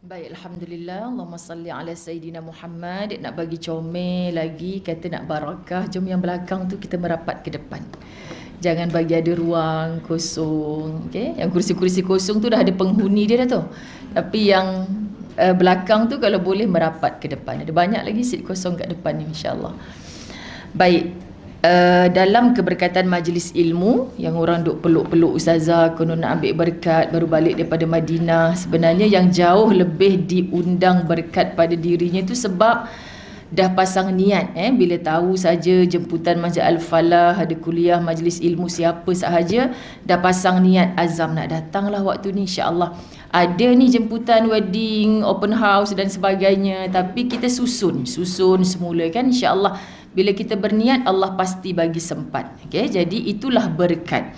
Baik, Alhamdulillah. Allahumma salli ala Sayyidina Muhammad. Nak bagi comel lagi, kata nak barakah, jom yang belakang tu kita merapat ke depan. Jangan bagi ada ruang kosong. Okay? Yang kursi-kursi kosong tu dah ada penghuni dia dah tu. Tapi yang belakang tu kalau boleh merapat ke depan. Ada banyak lagi seat kosong kat depan ni, insyaAllah. Baik. Dalam keberkatan majlis ilmu yang orang duk peluk-peluk ustazah, konon nak ambil berkat baru balik daripada Madinah, sebenarnya yang jauh lebih diundang berkat pada dirinya itu sebab dah pasang niat bila tahu saja jemputan Masjid Al-Falah ada kuliah majlis ilmu siapa sahaja, dah pasang niat azam nak datanglah waktu ni, insya-Allah. Ada ni jemputan wedding, open house dan sebagainya, tapi kita susun semula kan, insya-Allah. Bila kita berniat, Allah pasti bagi sempat. Okay? Jadi itulah berkat.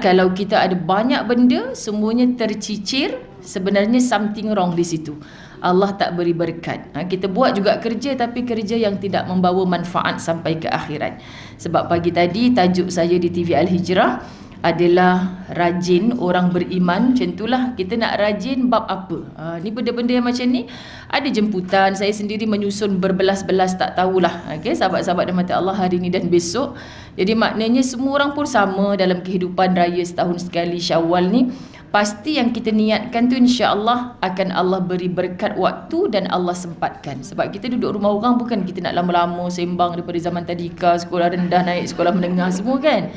Kalau kita ada banyak benda, semuanya tercicir, sebenarnya something wrong di situ. Allah tak beri berkat. Kita buat juga kerja, tapi kerja yang tidak membawa manfaat sampai ke akhirat. Sebab pagi tadi, tajuk saya di TV Al-Hijrah adalah rajin orang beriman. Macam itulah, kita nak rajin bab apa? Ni benda-benda yang macam ni ada jemputan, saya sendiri menyusun berbelas-belas, tak tahulah. Okay, sahabat-sahabat dan mata Allah hari ni dan besok. Jadi maknanya semua orang pun sama dalam kehidupan raya setahun sekali Syawal ni. Pasti yang kita niatkan tu insya-Allah akan Allah beri berkat waktu dan Allah sempatkan. Sebab kita duduk rumah orang bukan kita nak lama-lama sembang daripada zaman tadika, sekolah rendah naik sekolah menengah semua kan.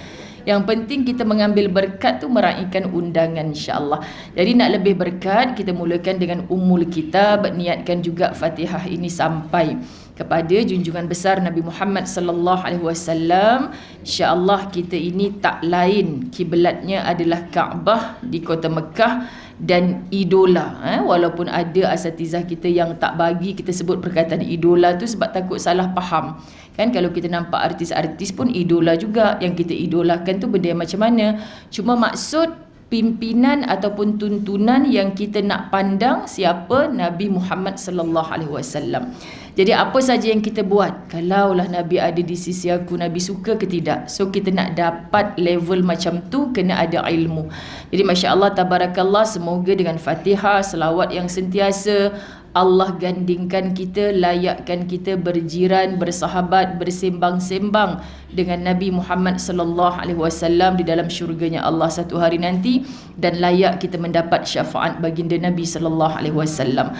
Yang penting kita mengambil berkat tu meraihkan undangan insya-Allah. Jadi nak lebih berkat, kita mulakan dengan Ummul Kitab, niatkan juga Fatihah ini sampai kepada junjungan besar Nabi Muhammad sallallahu alaihi wasallam. Insya-Allah kita ini tak lain, kiblatnya adalah Kaabah di kota Mekah dan idola. Walaupun ada asatizah kita yang tak bagi kita sebut perkataan idola tu sebab takut salah faham. Kan kalau kita nampak artis-artis pun idola juga, yang kita idolakan tu benda yang macam mana. Cuma maksud pimpinan ataupun tuntunan yang kita nak pandang siapa? Nabi Muhammad sallallahu alaihi wasallam. Jadi apa saja yang kita buat, kalaulah Nabi ada di sisi aku, Nabi suka ke tidak? So kita nak dapat level macam tu, kena ada ilmu. Jadi masya-Allah tabarakallah, semoga dengan Fatihah, selawat yang sentiasa, Allah gandingkan kita, layakkan kita berjiran, bersahabat, bersembang-sembang dengan Nabi Muhammad sallallahu alaihi wasallam di dalam syurganya Allah satu hari nanti, dan layak kita mendapat syafaat baginda Nabi sallallahu alaihi wasallam.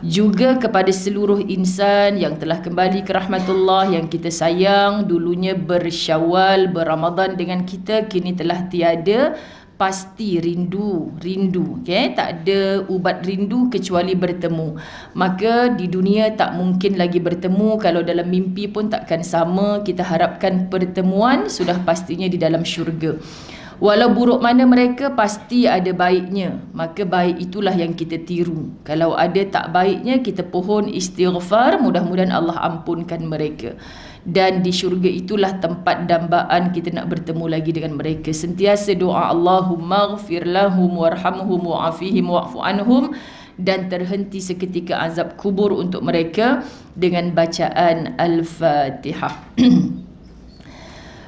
Juga kepada seluruh insan yang telah kembali ke rahmatullah, yang kita sayang, dulunya bersyawal, berramadan dengan kita, kini telah tiada. Pasti rindu, okay? Tak ada ubat rindu kecuali bertemu. Maka di dunia tak mungkin lagi bertemu, kalau dalam mimpi pun takkan sama. Kita harapkan pertemuan sudah pastinya di dalam syurga. Walau buruk mana mereka, pasti ada baiknya. Maka baik itulah yang kita tiru. Kalau ada tak baiknya, kita pohon istighfar, mudah-mudahan Allah ampunkan mereka. Dan di syurga itulah tempat dambaan kita nak bertemu lagi dengan mereka. Sentiasa doa Allahumma ghfir lahum warhamhum wa'afihim wa'fu anhum, dan terhenti seketika azab kubur untuk mereka dengan bacaan Al-Fatihah.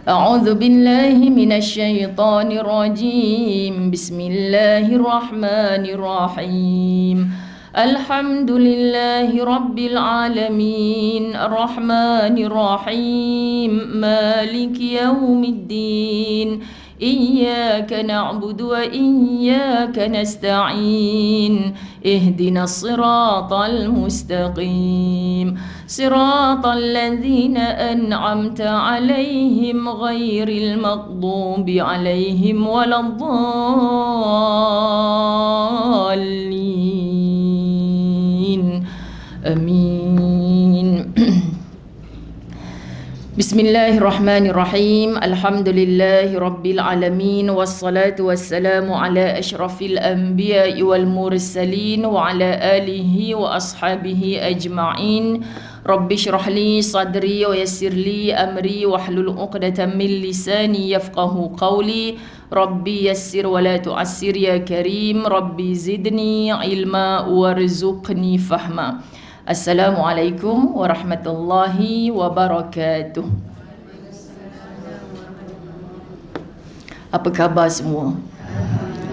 A'udzu billahi minasyaitonir rajim. Bismillahirrahmanirrahim. Alhamdulillahi rabbil alamin, arrahmanir rahim, maliki yaumiddin. Iyyaka na'budu wa iyyaka nasta'in. Ihdinas siratal mustaqim. Siratal ladzina an'amta 'alaihim ghairil maghdubi 'alaihim waladdallin. Amin. Bismillahirrahmanirrahim. Alhamdulillahi rabbil alamin, wassalatu wassalamu ala asyrafil anbiya'i wal mursalin wa ala alihi wa ashabihi ajma'in. Rabbi shrah li sadri wa yassir li amri wahlul 'uqdatam min lisani yafqahu qawli. Rabbi yassir wa la tu'assir ya karim. Rabbi zidni ilma warzuqni fahma. Assalamualaikum warahmatullahi wabarakatuh. Apa khabar semua?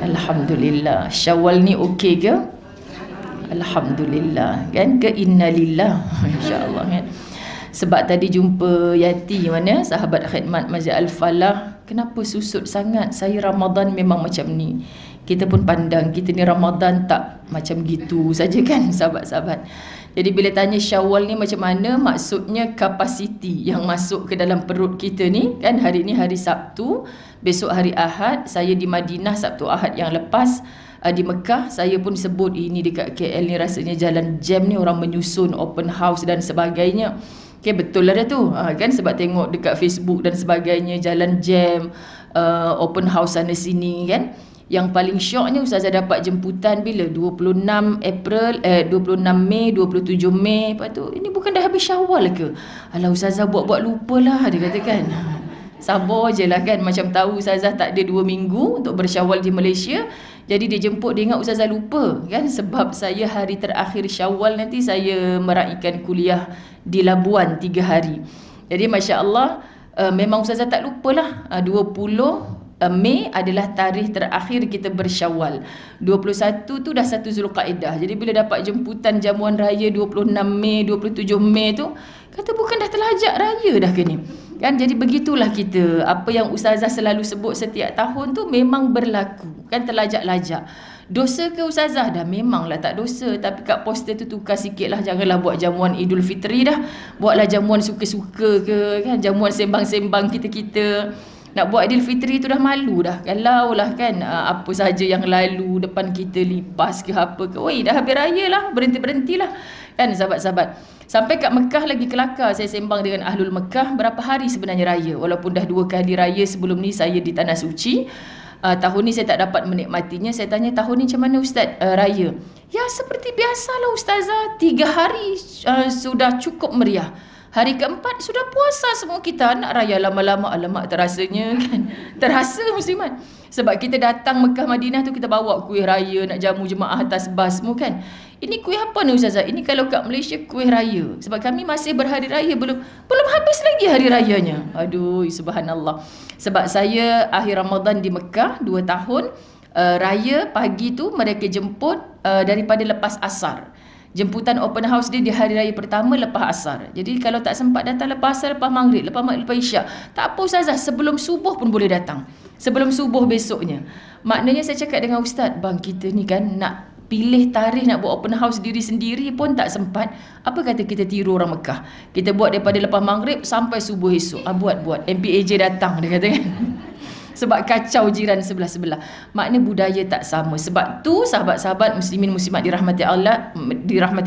Alhamdulillah. Syawal ni okey ke? Alhamdulillah kan, ke innalillah. Insya-Allah kan. Sebab tadi jumpa Yati mana sahabat khidmat Masjid Al-Falah, kenapa susut sangat? Saya Ramadan memang macam ni. Kita pun pandang kita ni Ramadan tak macam gitu saja kan sahabat-sahabat. Jadi bila tanya Syawal ni macam mana, maksudnya kapasiti yang masuk ke dalam perut kita ni kan. Hari ni hari Sabtu, besok hari Ahad. Saya di Madinah Sabtu Ahad yang lepas. Di Mekah saya pun sebut ini dekat KL ni rasanya jalan jam ni, orang menyusun open house dan sebagainya. Okay, betul lah dah tu kan, sebab tengok dekat Facebook dan sebagainya, jalan jam, open house sana sini kan. Yang paling syoknya Ustazah dapat jemputan bila 26 Mei, 27 Mei. Lepas tu, ini bukan dah habis Syawal ke? Alah Ustazah buat-buat lupa lah, dia kata kan. Sabar je lah kan, macam tahu Ustazah tak ada 2 minggu untuk bersyawal di Malaysia. Jadi dia jemput, dia ingat Ustazah lupa kan. Sebab saya hari terakhir Syawal nanti saya meraihkan kuliah di Labuan 3 hari. Jadi Masya Allah, memang Ustazah tak lupalah. 20 Mei adalah tarikh terakhir kita bersyawal. 21 tu dah 1 Zulqaedah. Jadi bila dapat jemputan jamuan raya 26 Mei, 27 Mei tu, kata bukan dah terlajak raya dah ke ni? Kan, jadi begitulah kita. Apa yang Ustazah selalu sebut setiap tahun tu memang berlaku. Kan, terlajak-lajak. Dosa ke Ustazah? Dah memanglah tak dosa. Tapi kat poster tu tukar sikit lah. Janganlah buat jamuan Idul Fitri dah. Buatlah jamuan suka-suka ke kan. Jamuan sembang-sembang kita-kita. Nak buat Idul Fitri tu dah malu dah. Kalau lah kan apa saja yang lalu depan kita lipas ke apa ke. Oi, dah habis raya lah. Berhenti-berhentilah. Kan sahabat-sahabat. Sampai kat Mekah lagi kelakar. Saya sembang dengan Ahlul Mekah. Berapa hari sebenarnya raya? Walaupun dah 2 kali raya sebelum ni saya di Tanah Suci. Tahun ni saya tak dapat menikmatinya. Saya tanya, tahun ni macam mana Ustaz raya? Ya seperti biasalah Ustazah. 3 hari sudah cukup meriah. Hari keempat sudah puasa semua kita. Nak raya lama-lama, alamak terasanya kan. Terasa muslimat. Sebab kita datang Mekah Madinah tu kita bawa kuih raya, nak jamu jemaah atas bas semua kan. Ini kuih apa ni Ustazah? Ini kalau kat Malaysia kuih raya. Sebab kami masih berhari raya, belum habis lagi hari rayanya. Aduh, subhanallah. Sebab saya akhir Ramadan di Mekah 2 tahun. Raya pagi tu mereka jemput daripada lepas asar. Jemputan open house dia di hari raya pertama lepas asar. Jadi kalau tak sempat datang lepas asar, lepas maghrib, lepas isyak, tak apa Ustazah, sebelum subuh pun boleh datang. Sebelum subuh besoknya. Maknanya saya cakap dengan Ustaz, bang kita ni kan nak pilih tarikh nak buat open house diri sendiri pun tak sempat. Apa kata kita tiru orang Mekah? Kita buat daripada lepas maghrib sampai subuh esok. Buat. MPAJ datang, dia kata kan. Sebab kacau jiran sebelah-sebelah. Makna budaya tak sama. Sebab tu sahabat-sahabat muslimin muslimat dirahmati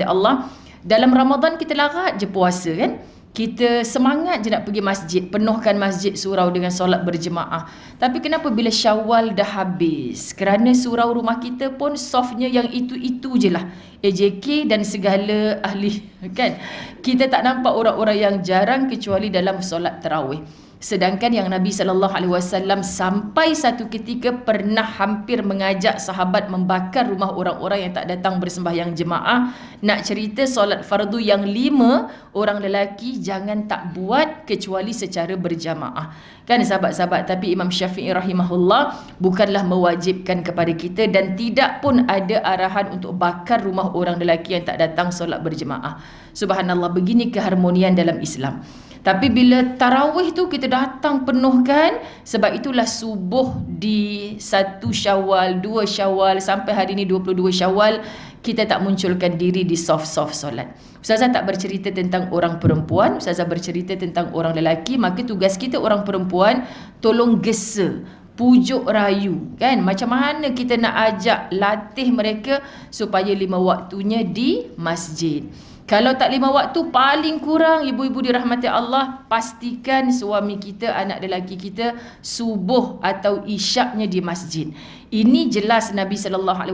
Allah, dalam Ramadan kita larat je puasa kan. Kita semangat je nak pergi masjid, penuhkan masjid surau dengan solat berjemaah. Tapi kenapa bila Syawal dah habis? Kerana surau rumah kita pun softnya yang itu-itu je lah. AJK dan segala ahli kan. Kita tak nampak orang-orang yang jarang kecuali dalam solat tarawih. Sedangkan yang Nabi SAW sampai satu ketika pernah hampir mengajak sahabat membakar rumah orang-orang yang tak datang bersembahyang jemaah. Nak cerita solat fardu yang 5 orang lelaki jangan tak buat kecuali secara berjamaah. Kan sahabat-sahabat, tapi Imam Syafi'i rahimahullah bukanlah mewajibkan kepada kita dan tidak pun ada arahan untuk bakar rumah orang lelaki yang tak datang solat berjemaah. Subhanallah, begini keharmonian dalam Islam. Tapi bila tarawih tu kita datang penuhkan, sebab itulah subuh di 1 Syawal, 2 Syawal sampai hari ni 22 Syawal kita tak munculkan diri di soft-soft solat. Ustazah tak bercerita tentang orang perempuan, Ustazah bercerita tentang orang lelaki. Maka tugas kita orang perempuan tolong gesa, pujuk rayu kan, macam mana kita nak ajak latih mereka supaya 5 waktunya di masjid. Kalau tak 5 waktu, paling kurang ibu-ibu dirahmati Allah, pastikan suami kita, anak lelaki kita subuh atau isyaknya di masjid. Ini jelas Nabi SAW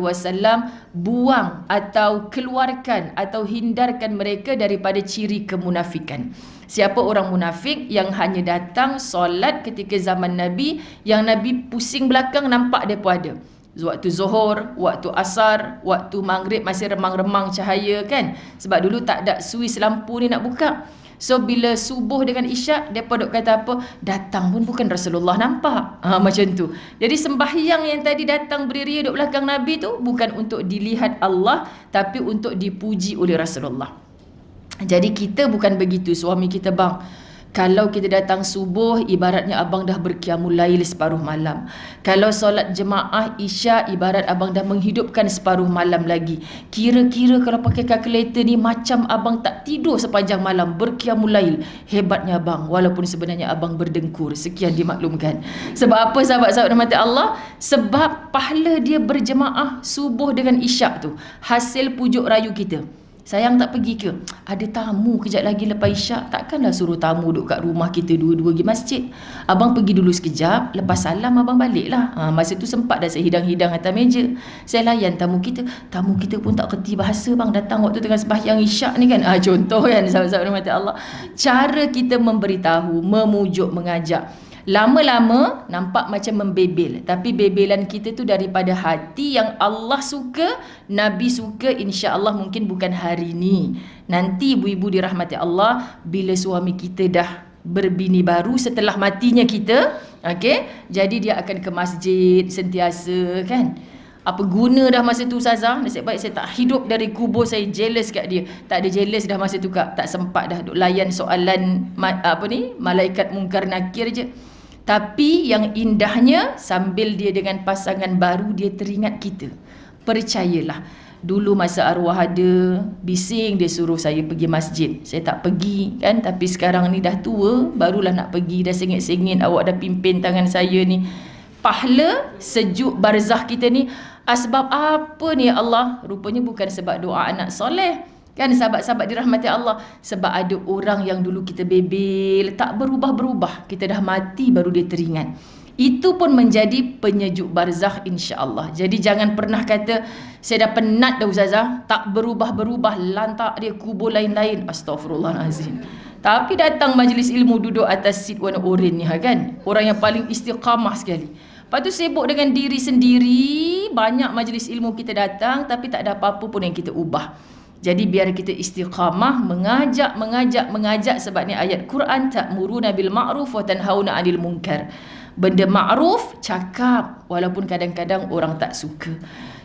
buang atau keluarkan atau hindarkan mereka daripada ciri kemunafikan. Siapa orang munafik yang hanya datang solat ketika zaman Nabi, yang Nabi pusing belakang nampak dia pun ada. Waktu zuhur, waktu asar, waktu maghrib masih remang-remang cahaya kan. Sebab dulu tak ada suis lampu ni nak buka. So bila subuh dengan isyak, depa dok kata apa? Datang pun bukan Rasulullah nampak. Macam tu. Jadi sembahyang yang tadi datang berdiri duduk belakang Nabi tu bukan untuk dilihat Allah, tapi untuk dipuji oleh Rasulullah. Jadi kita bukan begitu. Suami kita, bang, kalau kita datang subuh, ibaratnya abang dah berqiyamul lail separuh malam. Kalau solat jemaah isyak, ibarat abang dah menghidupkan separuh malam lagi. Kira-kira kalau pakai kalkulator ni, macam abang tak tidur sepanjang malam, berqiyamul lail. Hebatnya abang, walaupun sebenarnya abang berdengkur. Sekian dimaklumkan. Sebab apa sahabat-sahabat rahmat Allah? Sebab pahala dia berjemaah subuh dengan isyak tu, hasil pujuk rayu kita. Sayang tak pergi ke? Ada tamu kejap lagi lepas isyak. Takkanlah suruh tamu duduk kat rumah kita dua-dua pergi masjid. Abang pergi dulu sekejap, lepas salam abang baliklah. Masa tu sempat dah saya hidang-hidang atas meja. Saya layan tamu kita. Tamu kita pun tak kerti bahasa bang, datang waktu tengah sembahyang isyak ni kan. Contoh kan sahabat-sahabat rahmat Allah. Cara kita memberitahu, memujuk, mengajak. Lama-lama nampak macam membebel, tapi bebelan kita tu daripada hati yang Allah suka, Nabi suka. InsyaAllah mungkin bukan hari ni, nanti ibu-ibu dirahmati Allah, bila suami kita dah berbini baru setelah matinya kita, okay? Jadi dia akan ke masjid sentiasa kan. Apa guna dah masa tu Ustazah? Nasib baik saya tak hidup dari kubur, saya jealous kat dia. Tak ada jealous dah masa tu kak. Tak sempat dah duk layan soalan malaikat mungkar nakir je. Tapi yang indahnya, sambil dia dengan pasangan baru, dia teringat kita. Percayalah, dulu masa arwah ada, bising dia suruh saya pergi masjid. Saya tak pergi kan. Tapi sekarang ni dah tua, barulah nak pergi. Dah sengit-sengit awak dah pimpin tangan saya ni. Pahala sejuk barzah kita ni sebab apa ni ya Allah? Rupanya bukan sebab doa anak soleh. Kan sahabat-sahabat dirahmati Allah, sebab ada orang yang dulu kita bebel, tak berubah-berubah, kita dah mati baru dia teringat. Itu pun menjadi penyejuk barzakh insya-Allah. Jadi jangan pernah kata saya dah penat dah Ustazah, tak berubah-berubah, lantak dia kubur lain-lain. Astaghfirullahalazim. Tapi datang majlis ilmu, duduk atas seat warna oranye ni kan, orang yang paling istiqamah sekali. Lepas tu sibuk dengan diri sendiri, banyak majlis ilmu kita datang tapi tak ada apa-apa pun yang kita ubah. Jadi biar kita istiqamah, mengajak sebab ni ayat Quran, ta'muruna bil ma'ruf wa tanhauna 'anil munkar. Benda ma'ruf cakap walaupun kadang-kadang orang tak suka.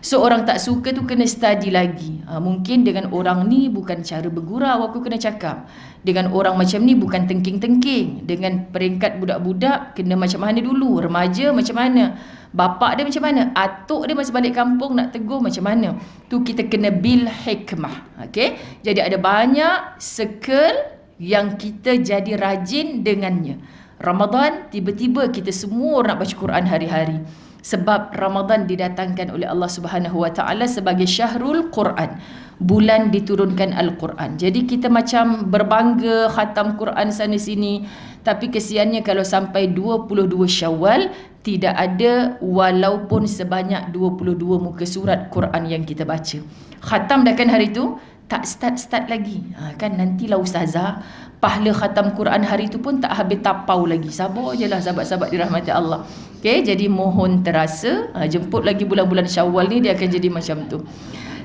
So orang tak suka tu kena study lagi. Mungkin dengan orang ni bukan cara bergurau aku kena cakap. Dengan orang macam ni bukan tengking-tengking. Dengan peringkat budak-budak kena macam mana dulu, remaja macam mana, bapak dia macam mana, atuk dia masa balik kampung nak tegur macam mana. Tu kita kena bil hikmah. Okay? Jadi ada banyak circle yang kita jadi rajin dengannya. Ramadan, tiba-tiba kita semua nak baca Quran hari-hari. Sebab Ramadan didatangkan oleh Allah Subhanahu Wa Taala sebagai syahrul Quran, bulan diturunkan Al-Quran. Jadi kita macam berbangga khatam Quran sana sini, tapi kesiannya kalau sampai 22 Syawal tidak ada walaupun sebanyak 22 muka surat Quran yang kita baca. Khatam dah kan hari tu, tak start lagi. Kan nantilah Ustazah, pahala khatam Quran hari tu pun tak habis tapau lagi. Sabar je lah sahabat-sahabat dirahmati Allah. Okay, jadi mohon terasa, jemput lagi bulan-bulan Syawal ni, dia akan jadi macam tu.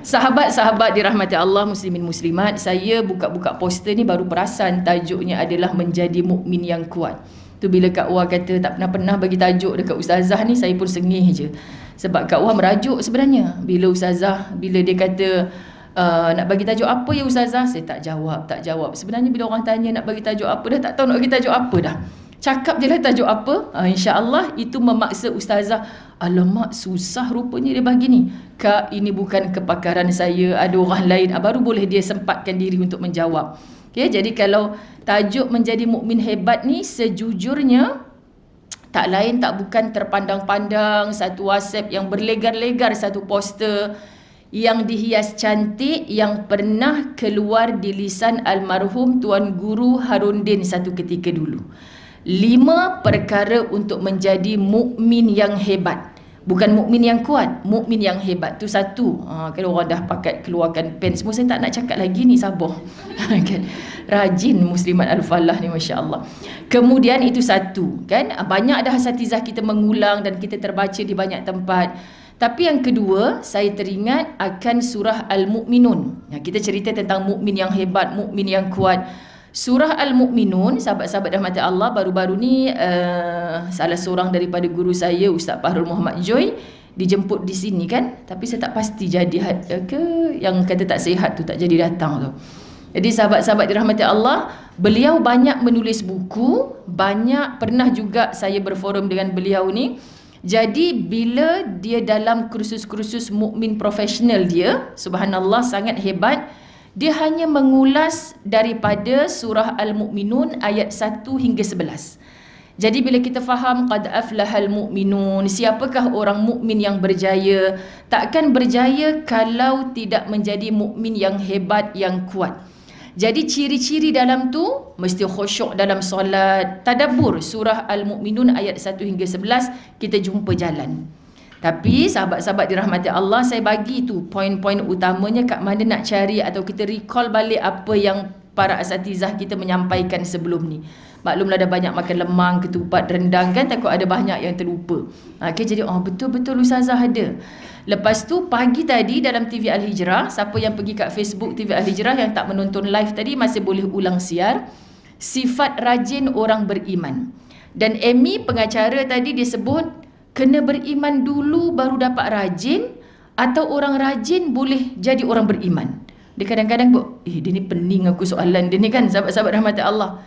Sahabat-sahabat dirahmati Allah, muslimin muslimat, saya buka-buka poster ni baru perasan tajuknya adalah menjadi mukmin yang kuat. Tu bila Kak Wah kata tak pernah bagi tajuk dekat Ustazah ni, saya pun sengih je. Sebab Kak Wah merajuk sebenarnya. Bila Ustazah, bila dia kata nak bagi tajuk apa ya Ustazah, saya tak jawab. Sebenarnya bila orang tanya nak bagi tajuk apa, dah tak tahu nak bagi tajuk apa dah. Cakap je lah tajuk apa. InsyaAllah itu memaksa Ustazah. Alamak susah rupanya dia bagi ni. Kak, ini bukan kepakaran saya, ada orang lain. Baru boleh dia sempatkan diri untuk menjawab. Okay, jadi kalau tajuk menjadi mukmin hebat ni, sejujurnya tak lain tak bukan terpandang-pandang satu WhatsApp yang berlegar-legar, satu poster yang dihias cantik yang pernah keluar di lisan almarhum Tuan Guru Harundin satu ketika dulu. 5 perkara untuk menjadi mukmin yang hebat. Bukan mukmin yang kuat, mukmin yang hebat. Tu satu. Kalau orang dah pakat keluarkan pen semua, saya tak nak cakap lagi ni, sabar. Kan? Rajin muslimat al-falah ni, masya-Allah. Kemudian itu satu, kan? Banyak dah asatizah kita mengulang dan kita terbaca di banyak tempat. Tapi yang kedua, saya teringat akan surah Al-Mu'minun. Kita cerita tentang mukmin yang hebat, mukmin yang kuat. Surah Al-Mu'minun, sahabat-sahabat rahmati Allah, baru-baru ni salah seorang daripada guru saya, Ustaz Fahrul Muhammad Joy, dijemput di sini kan. Tapi saya tak pasti jadi ke, yang kata tak sihat tu tak jadi datang tu. Jadi sahabat-sahabat dirahmati Allah, beliau banyak menulis buku, banyak pernah juga saya berforum dengan beliau ni. Jadi bila dia dalam kursus-kursus mukmin profesional dia, subhanallah sangat hebat. Dia hanya mengulas daripada surah Al-Mu'minun ayat 1 hingga 11. Jadi bila kita faham qad aflahal mu'minun, siapakah orang mukmin yang berjaya? Takkan berjaya kalau tidak menjadi mukmin yang hebat, yang kuat. Jadi ciri-ciri dalam tu mesti khusyuk dalam solat, tadabbur surah Al-Mu'minun ayat 1 hingga 11, kita jumpa jalan. Tapi sahabat-sahabat dirahmati Allah, saya bagi tu poin-poin utamanya kat mana nak cari atau kita recall balik apa yang para asatizah kita menyampaikan sebelum ni. Maklumlah ada banyak makan lemang, ketupat, rendang kan, takut ada banyak yang terlupa. Okay, jadi betul-betul Ustazah ada. Lepas tu pagi tadi dalam TV Al-Hijrah, siapa yang pergi kat Facebook TV Al-Hijrah yang tak menonton live tadi masih boleh ulang siar. Sifat rajin orang beriman. Dan Amy pengacara tadi dia sebut kena beriman dulu baru dapat rajin, atau orang rajin boleh jadi orang beriman. Dia kadang-kadang dia ni pening aku soalan dia ni kan, sahabat-sahabat rahmat Allah.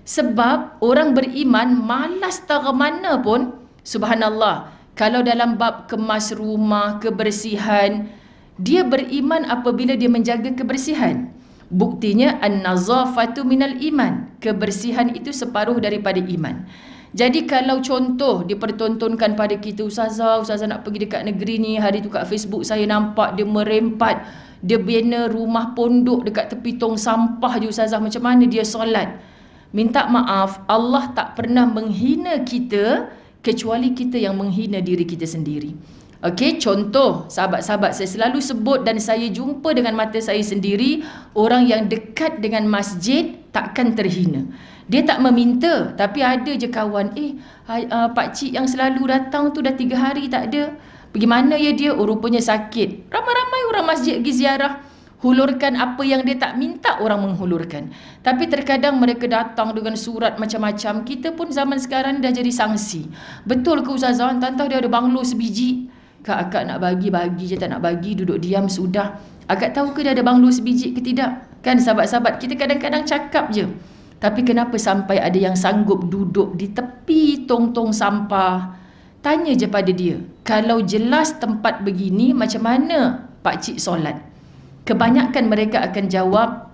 Sebab orang beriman malas tak mana pun, subhanallah, kalau dalam bab kemas rumah, kebersihan, dia beriman apabila dia menjaga kebersihan. Buktinya an-nazafatu minal iman. Kebersihan itu separuh daripada iman. Jadi kalau contoh dipertontonkan pada kita, Ustazah nak pergi dekat negeri ni, hari tu kat Facebook saya nampak dia merempat, dia bina rumah pondok dekat tepi tong sampah je Ustazah, macam mana dia solat? Minta maaf, Allah tak pernah menghina kita kecuali kita yang menghina diri kita sendiri. Okey, contoh sahabat-sahabat saya selalu sebut dan saya jumpa dengan mata saya sendiri, orang yang dekat dengan masjid takkan terhina. Dia tak meminta, tapi ada je kawan, pakcik yang selalu datang tu dah 3 hari tak ada. Bagaimana ya dia? Rupanya sakit. Ramai-ramai orang masjid pergi ziarah. Hulurkan apa yang dia tak minta orang menghulurkan. Tapi terkadang mereka datang dengan surat macam-macam. Kita pun zaman sekarang dah jadi sanksi. Betul ke Ustazah? Tantah dia ada banglo sebiji. Akak nak bagi je, tak nak bagi, duduk diam sudah. Akak tahu ke dia ada banglo sebiji ke tidak? Kan sahabat-sahabat, kita kadang-kadang cakap je. Tapi kenapa sampai ada yang sanggup duduk di tepi tong-tong sampah? Tanya je pada dia, kalau jelas tempat begini, macam mana pakcik solat? Kebanyakan mereka akan jawab,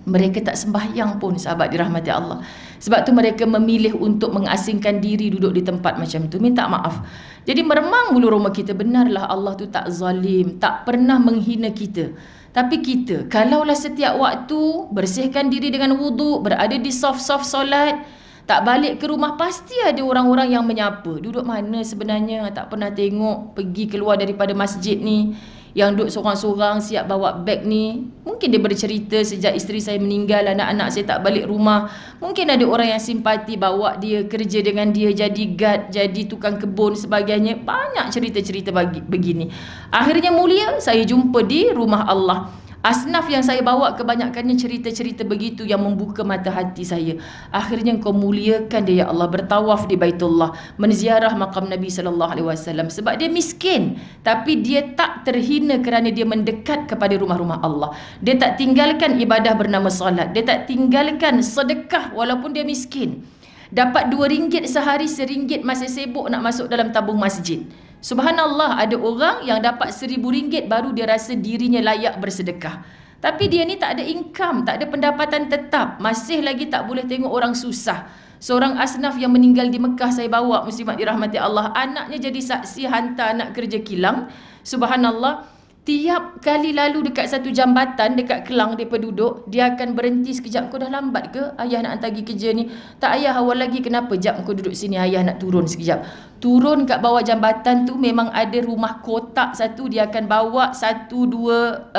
mereka tak sembahyang pun, sahabat dirahmati Allah. Sebab tu mereka memilih untuk mengasingkan diri duduk di tempat macam tu. Minta maaf. Jadi meremang bulu roma kita, benarlah Allah tu tak zalim, tak pernah menghina kita. Tapi kita, kalaulah setiap waktu bersihkan diri dengan wuduk, berada di saf-saf solat, tak balik ke rumah, pasti ada orang-orang yang menyapa. Duduk mana sebenarnya? Tak pernah tengok pergi keluar daripada masjid ni. Yang duduk seorang-seorang siap bawa beg ni. Mungkin dia bercerita sejak isteri saya meninggal, anak-anak saya tak balik rumah. Mungkin ada orang yang simpati bawa dia, kerja dengan dia, jadi guard, jadi tukang kebun sebagainya. Banyak cerita-cerita begini. Akhirnya mulia, saya jumpa di rumah Allah. Asnaf yang saya bawa kebanyakannya cerita-cerita begitu yang membuka mata hati saya. Akhirnya kau muliakan dia ya Allah, bertawaf di Baitullah, menziarah makam Nabi SAW. Sebab dia miskin, tapi dia tak terhina kerana dia mendekat kepada rumah-rumah Allah. Dia tak tinggalkan ibadah bernama salat, dia tak tinggalkan sedekah walaupun dia miskin. Dapat RM2 sehari, RM1 masih sibuk nak masuk dalam tabung masjid. Subhanallah, ada orang yang dapat RM1,000 baru dia rasa dirinya layak bersedekah. Tapi dia ni tak ada income, tak ada pendapatan tetap, masih lagi tak boleh tengok orang susah. Seorang asnaf yang meninggal di Mekah saya bawa, muslimat dirahmati Allah, anaknya jadi saksi hantar anak kerja kilang. Subhanallah, tiap kali lalu dekat satu jambatan dekat Kelang dia duduk, dia akan berhenti sekejap. Kau dah lambat ke? Ayah nak hantar pergi kerja ni. Tak ayah, awal lagi. Kenapa? Jap kau duduk sini, ayah nak turun sekejap. Turun kat bawah jambatan tu memang ada rumah kotak satu, dia akan bawa 1-2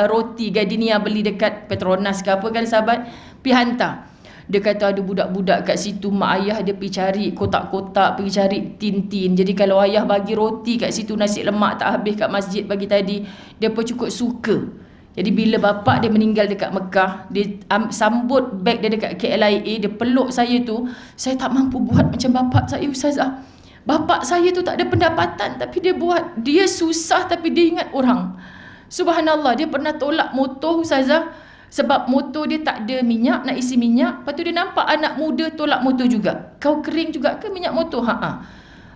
roti Gardenia beli dekat Petronas ke apa kan sahabat, pergi hantar. Dia kata ada budak-budak kat situ, mak ayah dia pergi cari kotak-kotak, pergi cari tin-tin. Jadi kalau ayah bagi roti kat situ, nasi lemak tak habis kat masjid pagi tadi, dia pun cukup suka. Jadi bila bapa dia meninggal dekat Mekah, dia sambut beg dia dekat KLIA, dia peluk saya tu, saya tak mampu buat macam bapa saya, Ustazah. Bapa saya tu tak ada pendapatan tapi dia buat. Dia susah tapi dia ingat orang. Subhanallah, dia pernah tolak motor, Ustazah, sebab motor dia tak ada minyak, nak isi minyak. Lepas tu dia nampak anak muda tolak motor juga. Kau kering juga ke minyak motor?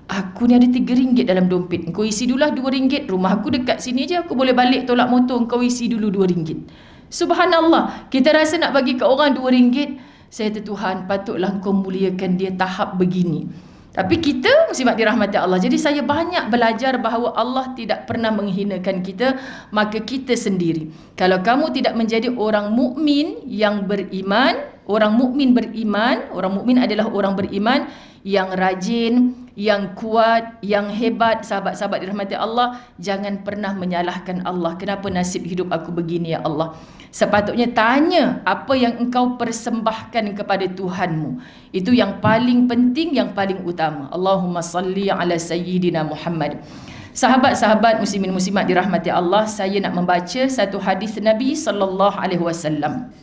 Aku ni ada RM3 dalam dompet. Kau isi dululah RM2. Rumah aku dekat sini je, aku boleh balik tolak motor. Kau isi dulu RM2. Subhanallah, kita rasa nak bagi ke orang RM2. Saya Tuhan, patutlah kau muliakan dia tahap begini. Tapi kita muslimat dirahmati Allah. Jadi saya banyak belajar bahawa Allah tidak pernah menghinakan kita, maka kita sendiri. Kalau kamu tidak menjadi orang mukmin yang beriman, orang mukmin beriman, orang mukmin adalah orang beriman yang rajin, yang kuat, yang hebat. Sahabat-sahabat dirahmati Allah, jangan pernah menyalahkan Allah. Kenapa nasib hidup aku begini ya Allah? Sepatutnya tanya apa yang engkau persembahkan kepada Tuhanmu. Itu yang paling penting, yang paling utama. Allahumma salli ala sayyidina Muhammad. Sahabat-sahabat muslimin muslimat dirahmati Allah, saya nak membaca satu hadis Nabi sallallahu alaihi wasallam.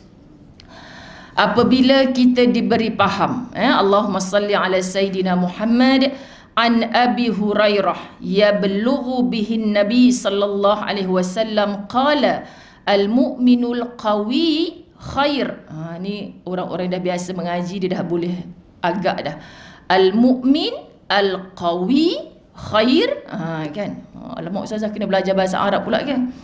Apabila kita diberi faham, Allahumma salli ala sayyidina Muhammad, an Abi Hurairah yablughu bihi Nabi sallallahu alaihi wasallam qala al-mu'minul qawi khair. Ni orang-orang dah biasa mengaji, dia dah boleh agak dah. Al-mu'min al-qawi khair. Kan? Alamak, Ustazah kena belajar bahasa Arab pula kan?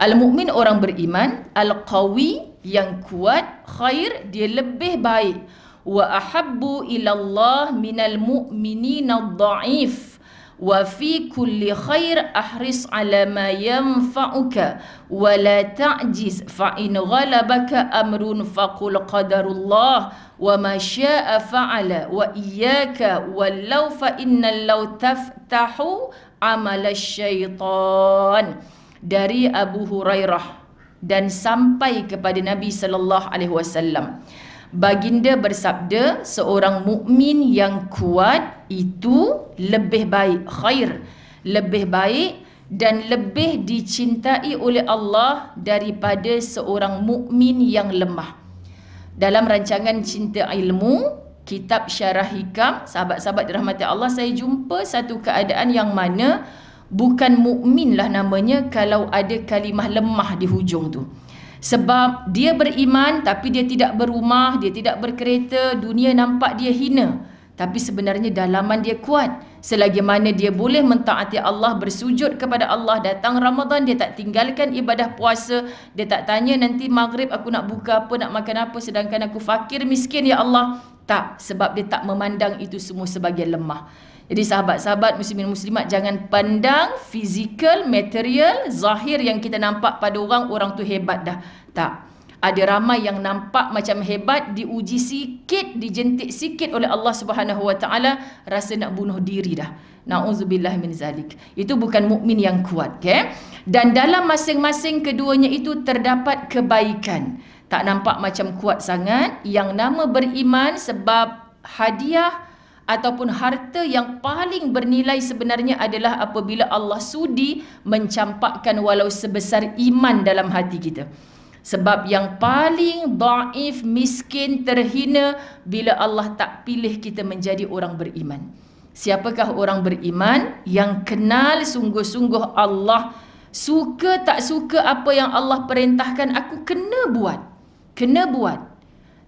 Al-mu'min orang beriman, al-qawi yang kuat, khair dia lebih baik. Wa ahabbu ilallah minal mu'minina ad-dha'if. Wa fi kulli khair ahris ala ma yanfa'uka wa la ta'jiz fa in ghalabaka amrun faqul qadarullah wa ma syaa fa'ala wa iyyaka walau fa innal law taftahu amal syaitan. Dari Abu Hurairah dan sampai kepada Nabi sallallahu alaihi wasallam. Baginda bersabda, seorang mukmin yang kuat itu lebih baik, khair, lebih baik dan lebih dicintai oleh Allah daripada seorang mukmin yang lemah. Dalam rancangan Cinta Ilmu, kitab Syarah Hikam, sahabat-sahabat dirahmati Allah, saya jumpa satu keadaan yang mana bukan mukmin lah namanya kalau ada kalimah lemah di hujung tu. Sebab dia beriman tapi dia tidak berumah, dia tidak berkereta, dunia nampak dia hina. Tapi sebenarnya dalaman dia kuat. Selagi mana dia boleh mentaati Allah, bersujud kepada Allah, datang Ramadan, dia tak tinggalkan ibadah puasa, dia tak tanya nanti maghrib aku nak buka apa, nak makan apa sedangkan aku fakir miskin ya Allah. Tak, sebab dia tak memandang itu semua sebagai lemah. Jadi sahabat-sahabat muslimin muslimat, jangan pandang fizikal, material, zahir yang kita nampak pada orang tu hebat dah. Tak. Ada ramai yang nampak macam hebat, diuji sikit, dijentik sikit oleh Allah Subhanahu Wa Taala, rasa nak bunuh diri dah. Nauzubillah min zalik. Itu bukan mukmin yang kuat, okay? Dan dalam masing-masing keduanya itu terdapat kebaikan. Tak nampak macam kuat sangat. Yang nama beriman, sebab hadiah ataupun harta yang paling bernilai sebenarnya adalah apabila Allah sudi mencampakkan walau sebesar iman dalam hati kita. Sebab yang paling dhaif, miskin, terhina bila Allah tak pilih kita menjadi orang beriman. Siapakah orang beriman? Yang kenal sungguh-sungguh Allah, suka tak suka apa yang Allah perintahkan, aku kena buat. Kena buat.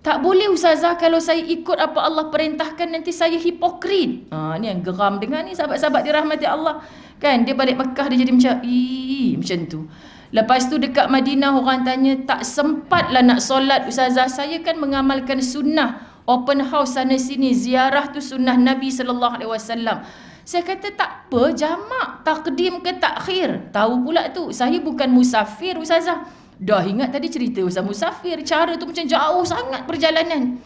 Tak boleh Ustazah kalau saya ikut apa Allah perintahkan nanti saya hipokrit. Ni yang geram dengar ni sahabat-sahabat dirahmati Allah. Kan dia balik Mekah dia jadi macam tu. Lepas tu dekat Madinah orang tanya, tak sempatlah nak solat Ustazah. Saya kan mengamalkan sunnah, open house sana sini, ziarah tu sunnah Nabi sallallahu alaihi wasallam. Saya kata tak apa, jamak, takdim ke takhir. Tahu pula tu, saya bukan musafir Ustazah. Dah ingat tadi cerita Ustaz musafir, cara tu macam jauh sangat perjalanan.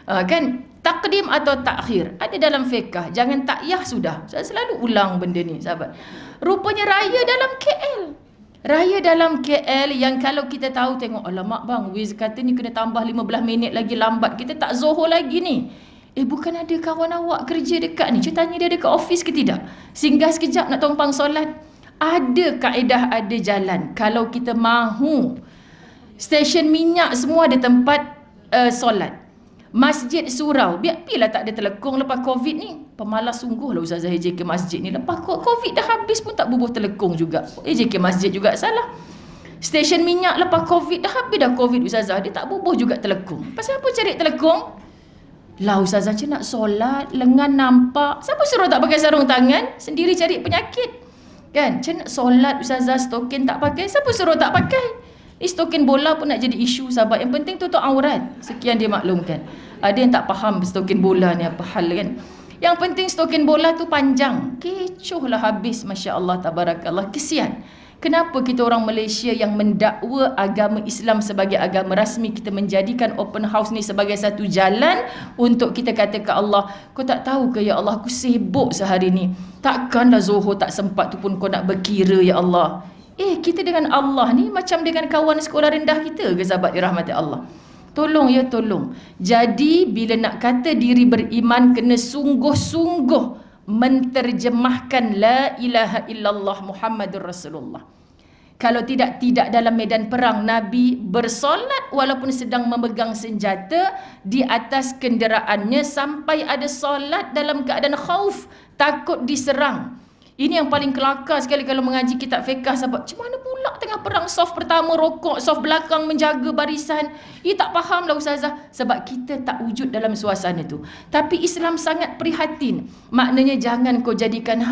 Kan? Takdim atau takhir ada dalam fiqh. Jangan takyah sudah. Saya selalu ulang benda ni sahabat. Rupanya raya dalam KL. Raya dalam KL yang kalau kita tahu, tengok alamak bang, Wiz kata ni kena tambah 15 minit lagi lambat. Kita tak Zohor lagi ni. Bukan ada kawan awak kerja dekat ni? Cuba tanya dia dekat office ke tidak? Singgah sekejap nak tumpang solat. Ada kaedah, ada jalan. Kalau kita mahu Stesen minyak semua ada tempat solat. Masjid surau, biarlah tak ada telekong lepas Covid ni. Pemalas sungguh lah Ustazah AJK masjid ni. Lepas Covid dah habis pun tak bubuh telekong juga. AJK masjid juga salah. Stesen minyak lepas Covid dah habis dah Covid Ustazah, dia tak bubuh juga telekong. Pasal apa cari telekong? Lah Ustazah je nak solat, lengan nampak. Siapa suruh tak pakai sarung tangan? Sendiri cari penyakit. Kan? Macam nak solat Ustazah, stokin tak pakai. Siapa suruh tak pakai? Ni stokin bola pun nak jadi isu sahabat. Yang penting tutup aurat. Sekian dia maklumkan. Ada yang tak faham stokin bola ni apa hal kan. Yang penting stokin bola tu panjang. Kecoh lah habis. Masya Allah, tabarakallah. Kesian. Kenapa kita orang Malaysia yang mendakwa agama Islam sebagai agama rasmi, kita menjadikan open house ni sebagai satu jalan untuk kita kata ke Allah, kau tak tahu ke ya Allah, aku sibuk sehari ni. Takkanlah Zohor tak sempat tu pun kau nak berkira ya Allah. Kita dengan Allah ni macam dengan kawan sekolah rendah kita ke sahabat dirahmati Allah? Tolong ya, tolong. Jadi bila nak kata diri beriman, kena sungguh-sungguh menterjemahkan la ilaha illallah Muhammadur Rasulullah. Kalau tidak dalam medan perang, Nabi bersolat walaupun sedang memegang senjata di atas kenderaannya, sampai ada solat dalam keadaan khauf, takut diserang. Ini yang paling kelakar sekali kalau mengaji kitab fiqh sahabat. Macam mana pula tengah perang saf pertama rokok, saf belakang menjaga barisan. Tak faham lah Ustazah. Sebab kita tak wujud dalam suasana tu. Tapi Islam sangat prihatin. Maknanya jangan kau jadikan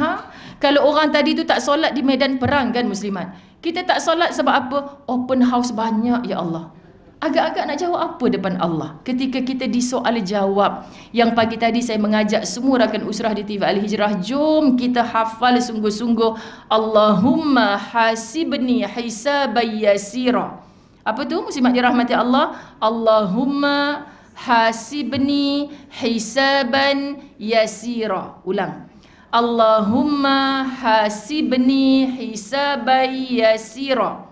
kalau orang tadi tu tak solat di medan perang kan muslimat. Kita tak solat sebab apa? Open house banyak ya Allah. Agak-agak nak jawab apa depan Allah ketika kita disoal jawab. Yang pagi tadi saya mengajak semua rakan usrah di TV Al-Hijrah, jom kita hafal sungguh-sungguh Allahumma hasibni hisaban yasira. Apa tu muslimat dirahmati Allah? Allahumma hasibni hisaban yasira. Ulang. Allahumma hasibni hisaban yasira.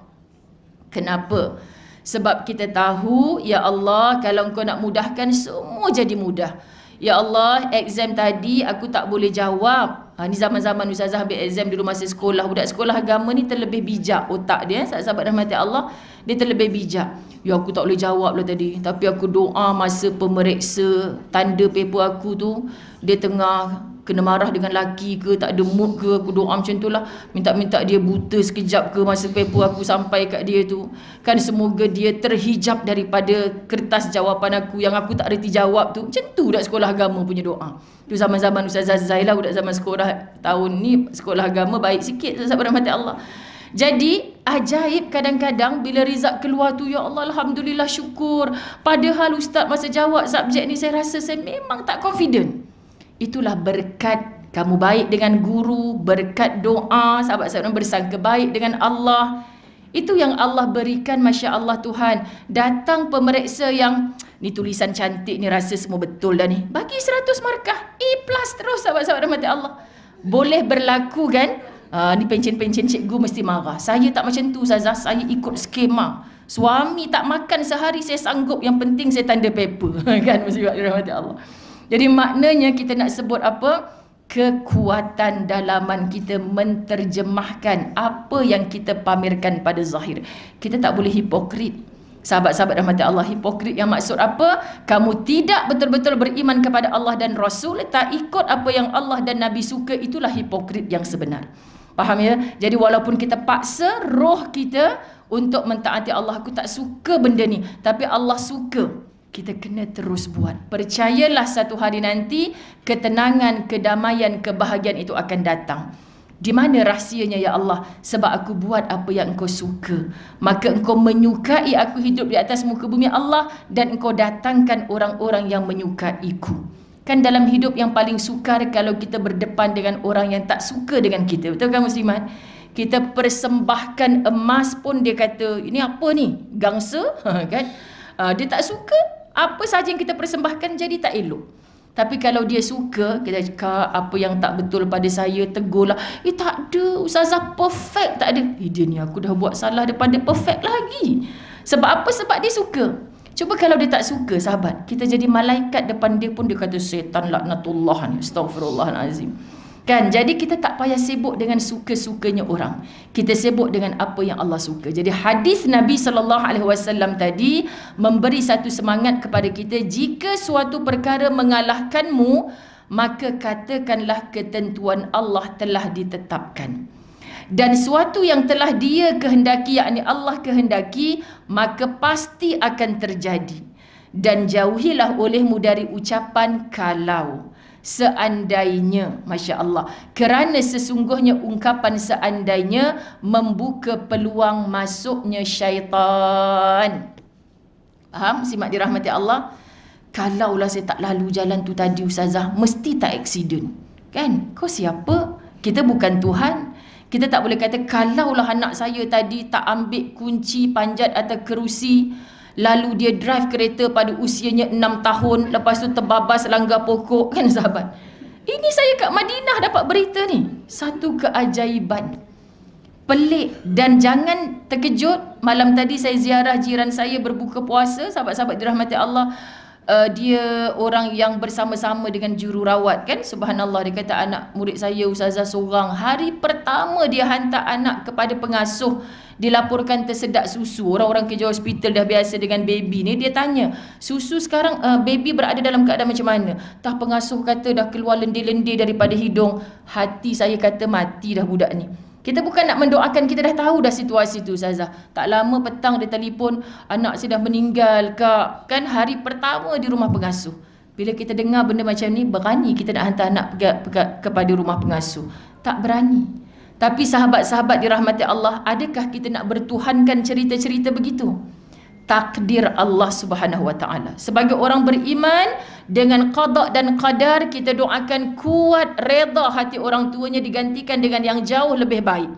Kenapa? Sebab kita tahu, ya Allah, kalau Engkau nak mudahkan, semua jadi mudah. Ya Allah, exam tadi aku tak boleh jawab. Ni zaman-zaman Ustazah ambil exam dulu masa sekolah. Budak sekolah agama ni terlebih bijak otak dia. Sahabat rahmati Allah, dia terlebih bijak. Ya aku tak boleh jawab lah tadi. Tapi aku doa masa pemeriksa tanda paper aku tu, dia tengah kena marah dengan laki ke, tak ada mood ke, aku doa macam tu lah. Minta-minta dia buta sekejap ke masa paper aku sampai kat dia tu. Kan semoga dia terhijab daripada kertas jawapan aku yang aku tak reti jawab tu. Macam tu budak sekolah agama punya doa. Tu zaman-zaman Ustazah Zailah, budak zaman sekolah tahun ni, sekolah agama baik sikit, sahabat rahmati Allah. Jadi ajaib kadang-kadang bila result keluar tu, ya Allah alhamdulillah syukur. Padahal ustaz masa jawab subjek ni saya rasa saya memang tak confident. Itulah berkat kamu baik dengan guru, berkat doa, sahabat-sahabat bersangka baik dengan Allah. Itu yang Allah berikan, Masya Allah Tuhan. Datang pemeriksa yang, ni tulisan cantik ni rasa semua betul dah ni. Bagi 100 markah, A+ terus sahabat-sahabat rahmati Allah. Boleh berlaku kan? Ni pencen-pencen cikgu mesti marah. Saya tak macam tu Ustazah, saya ikut skema. Suami tak makan sehari, saya sanggup, yang penting saya tanda paper. Kan mesti rahmati Allah. Jadi maknanya kita nak sebut apa? Kekuatan dalaman kita menterjemahkan apa yang kita pamerkan pada zahir. Kita tak boleh hipokrit. Sahabat-sahabat rahmati Allah, hipokrit yang maksud apa? Kamu tidak betul-betul beriman kepada Allah dan Rasul, tak ikut apa yang Allah dan Nabi suka, itulah hipokrit yang sebenar. Faham ya? Jadi walaupun kita paksa roh kita untuk mentaati Allah, aku tak suka benda ni, tapi Allah suka, kita kena terus buat. Percayalah satu hari nanti ketenangan, kedamaian, kebahagiaan itu akan datang. Di mana rahsianya ya Allah? Sebab aku buat apa yang Engkau suka. Maka Engkau menyukai aku hidup di atas muka bumi Allah, dan Engkau datangkan orang-orang yang menyukaiku. Kan dalam hidup yang paling sukar kalau kita berdepan dengan orang yang tak suka dengan kita. Betul kan muslimat? Kita persembahkan emas pun dia kata, ini apa ni? Gangsa? Kan? Dia tak suka. Apa sahaja yang kita persembahkan jadi tak elok. Tapi kalau dia suka, kita cakap apa yang tak betul pada saya, tegurlah. Tak ada, Ustazah perfect, tak ada. Dia ni aku dah buat salah depan dia, perfect lagi. Sebab apa? Sebab dia suka. Cuba kalau dia tak suka, sahabat, kita jadi malaikat depan dia pun dia kata setan laknatullah ni, astaghfirullahalazim. Kan, jadi kita tak payah sibuk dengan suka-sukanya orang. Kita sibuk dengan apa yang Allah suka. Jadi hadis Nabi SAW tadi memberi satu semangat kepada kita, jika suatu perkara mengalahkanmu, maka katakanlah ketentuan Allah telah ditetapkan. Dan suatu yang telah Dia kehendaki, yakni Allah kehendaki, maka pasti akan terjadi. Dan jauhilah olehmu dari ucapan kalau, seandainya, Masya Allah. Kerana sesungguhnya ungkapan seandainya membuka peluang masuknya syaitan. Faham? Simak dirahmati Allah. Kalaulah saya tak lalu jalan tu tadi Ustazah, mesti tak aksiden. Kan? Kau siapa? Kita bukan Tuhan. Kita tak boleh kata, kalaulah anak saya tadi tak ambil kunci panjat atau kerusi, lalu dia drive kereta pada usianya 6 tahun, lepas tu terbabas langgar pokok, kan sahabat? Ini saya kat Madinah dapat berita ni. Satu keajaiban. Pelik. Dan jangan terkejut, malam tadi saya ziarah jiran saya berbuka puasa, sahabat-sahabat dirahmati Allah. Dia orang yang bersama-sama dengan jururawat, kan? Subhanallah, dia kata anak murid saya Ustazah seorang, hari pertama dia hantar anak kepada pengasuh, dilaporkan tersedak susu. Orang-orang kerja hospital dah biasa dengan baby ni, dia tanya, susu sekarang baby berada dalam keadaan macam mana? Tah pengasuh kata dah keluar lendir-lendir daripada hidung. Hati saya kata mati dah budak ni. Kita bukan nak mendoakan, kita dah tahu dah situasi tu Ustazah. Tak lama petang dia telefon, anak saya dah meninggal kak. Kan hari pertama di rumah pengasuh. Bila kita dengar benda macam ni, berani kita nak hantar anak kepada rumah pengasuh? Tak berani. Tapi sahabat-sahabat dirahmati Allah, adakah kita nak bertuhankan cerita-cerita begitu? Takdir Allah Subhanahu wa ta'ala. Sebagai orang beriman, dengan qada dan qadar, kita doakan kuat reda hati orang tuanya, digantikan dengan yang jauh lebih baik.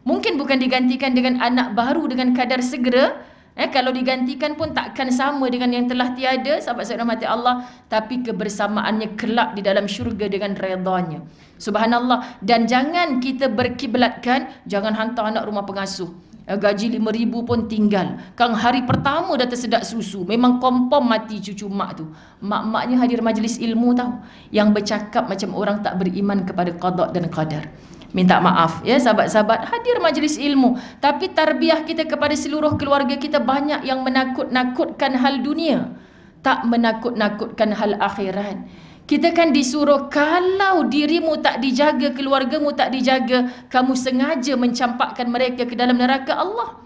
Mungkin bukan digantikan dengan anak baru dengan kadar segera, kalau digantikan pun takkan sama dengan yang telah tiada, sahabat-sahabat rahmati Allah, tapi kebersamaannya kelak di dalam syurga dengan redanya. Subhanallah. Dan jangan kita berkiblatkan, jangan hantar anak rumah pengasuh. Gaji 5,000 pun tinggal. Kang hari pertama dah tersedak susu, memang kompom mati cucu mak tu. Mak-maknya hadir majlis ilmu tahu, yang bercakap macam orang tak beriman kepada qada dan qadar. Minta maaf ya sahabat-sahabat, hadir majlis ilmu, tapi tarbiyah kita kepada seluruh keluarga kita banyak yang menakut-nakutkan hal dunia, tak menakut-nakutkan hal akhirat. Kita kan disuruh, kalau dirimu tak dijaga, keluargamu tak dijaga, kamu sengaja mencampakkan mereka ke dalam neraka Allah.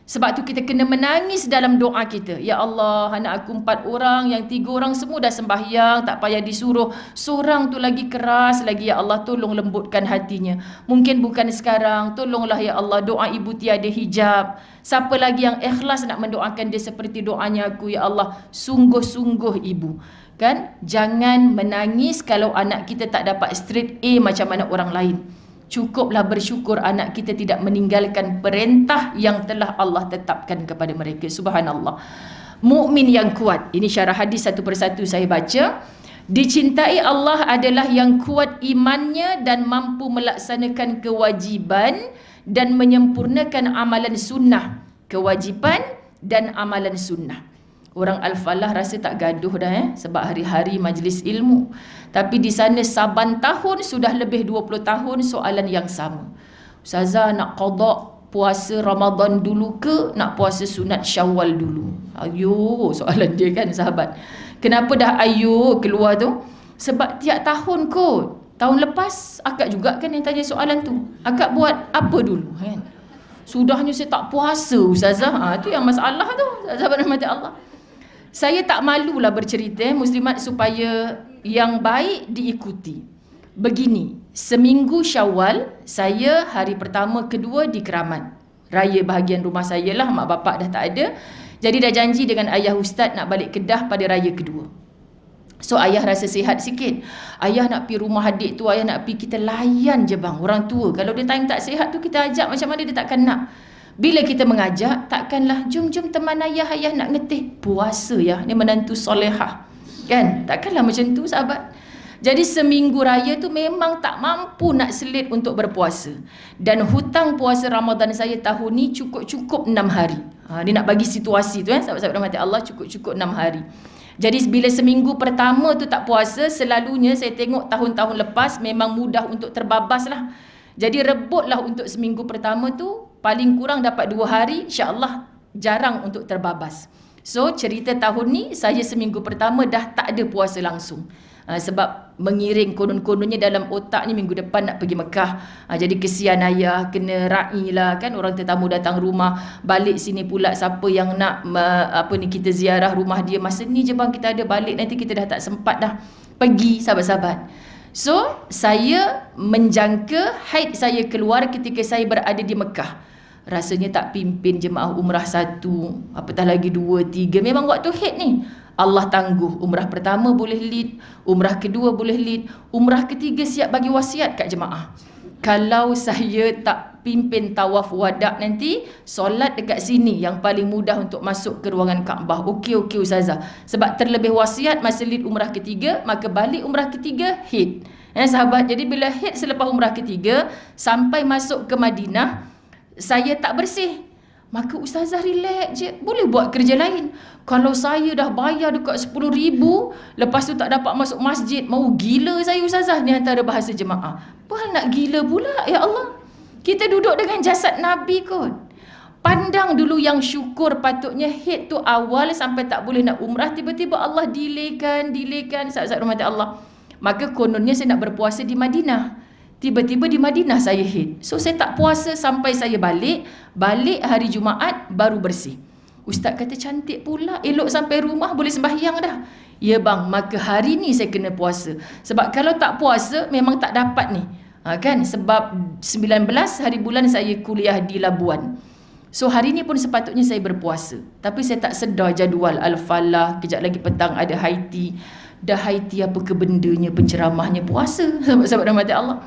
Sebab tu kita kena menangis dalam doa kita. Ya Allah, anak aku 4 orang, yang 3 orang semua dah sembahyang, tak payah disuruh. Seorang tu lagi keras lagi, ya Allah tolong lembutkan hatinya. Mungkin bukan sekarang, tolonglah ya Allah, doa ibu tiada hijab. Siapa lagi yang ikhlas nak mendoakan dia seperti doanya aku, ya Allah, sungguh-sungguh ibu. Kan? Jangan menangis kalau anak kita tak dapat straight A macam anak orang lain. Cukuplah bersyukur anak kita tidak meninggalkan perintah yang telah Allah tetapkan kepada mereka. Subhanallah. Mukmin yang kuat. Ini syarah hadis satu persatu saya baca. Dicintai Allah adalah yang kuat imannya dan mampu melaksanakan kewajiban dan menyempurnakan amalan sunnah. Kewajiban dan amalan sunnah. Orang Al-Falah rasa tak gaduh dah sebab hari-hari majlis ilmu. Tapi di sana saban tahun sudah lebih 20 tahun soalan yang sama. Ustazah, nak qada puasa Ramadan dulu ke nak puasa sunat Syawal dulu? Ayo, soalan dia kan sahabat. Kenapa dah ayo keluar tu? Sebab tiap tahun kot. Tahun lepas akak juga kan yang tanya soalan tu. Akak buat apa dulu kan? Sudahnya saya tak puasa Ustazah. Tu yang masalah tu. Sahabat rahmati Allah. Saya tak malulah bercerita muslimat supaya yang baik diikuti. Begini, seminggu Syawal, saya hari pertama, kedua di Keramat. Raya bahagian rumah saya lah, mak bapak dah tak ada. Jadi dah janji dengan ayah ustaz nak balik Kedah pada raya kedua. So ayah rasa sihat sikit. Ayah nak pergi rumah adik tu, ayah nak pergi, kita layan je bang, orang tua. Kalau dia time tak sihat tu kita ajak macam mana dia takkan nak. Bila kita mengajak, takkanlah jom-jom teman ayah nak ngetih. Puasa ya, ni menantu solehah. Kan? Takkanlah macam tu sahabat. Jadi seminggu raya tu memang tak mampu nak selit untuk berpuasa. Dan hutang puasa Ramadan saya tahun ni cukup-cukup 6 hari. Dia nak bagi situasi tu sahabat-sahabat rahmati Allah, cukup-cukup 6 hari. Jadi bila seminggu pertama tu tak puasa, selalunya saya tengok tahun-tahun lepas memang mudah untuk terbabas lah. Jadi rebutlah untuk seminggu pertama tu, paling kurang dapat 2 hari, insya-Allah jarang untuk terbabas. So cerita tahun ni saya seminggu pertama dah tak ada puasa langsung. Sebab mengiring konon-kononnya dalam otak ni minggu depan nak pergi Mekah. Jadi kesian ayah, kena ra'i lah kan, orang tetamu datang rumah, balik sini pula siapa yang nak kita ziarah rumah dia. Masa ni je bang kita ada, balik nanti kita dah tak sempat dah pergi sahabat-sahabat. So saya menjangka haid saya keluar ketika saya berada di Mekah. Rasanya tak pimpin jemaah umrah 1, apatah lagi 2, 3. Memang waktu haid ni Allah tangguh. Umrah pertama boleh lead, umrah kedua boleh lead, umrah ketiga siap bagi wasiat kat jemaah. Kalau saya tak pimpin tawaf wadak nanti, solat dekat sini yang paling mudah untuk masuk ke ruangan Kaabah. Okey Ustazah. Sebab terlebih wasiat masa lead umrah ketiga, maka balik umrah ketiga haid. Sahabat, jadi bila haid selepas umrah ketiga sampai masuk ke Madinah, saya tak bersih. Maka Ustazah relax je, boleh buat kerja lain. Kalau saya dah bayar dekat 10,000, lepas tu tak dapat masuk masjid, mau gila saya Ustazah. Ni antara bahasa jemaah. Apa nak gila pula, ya Allah. Kita duduk dengan jasad Nabi kot. Pandang dulu yang syukur, patutnya haid tu awal sampai tak boleh nak umrah, tiba-tiba Allah delaykan, sahabat-sahabat rahmat Allah. Maka kononnya saya nak berpuasa di Madinah. Tiba-tiba di Madinah saya haid. So saya tak puasa sampai saya balik hari Jumaat baru bersih. Ustaz kata cantik pula, elok sampai rumah boleh sembahyang dah. Ya bang, maka hari ni saya kena puasa. Sebab kalau tak puasa memang tak dapat ni. Kan? Sebab 19 hari bulan saya kuliah di Labuan. So hari ni pun sepatutnya saya berpuasa. Tapi saya tak sedar jadual Al-Falah, kejap lagi petang ada Haiti. Dah Haiti apa ke bendanya, penceramahnya puasa. Sahabat-sahabat rahmat Allah.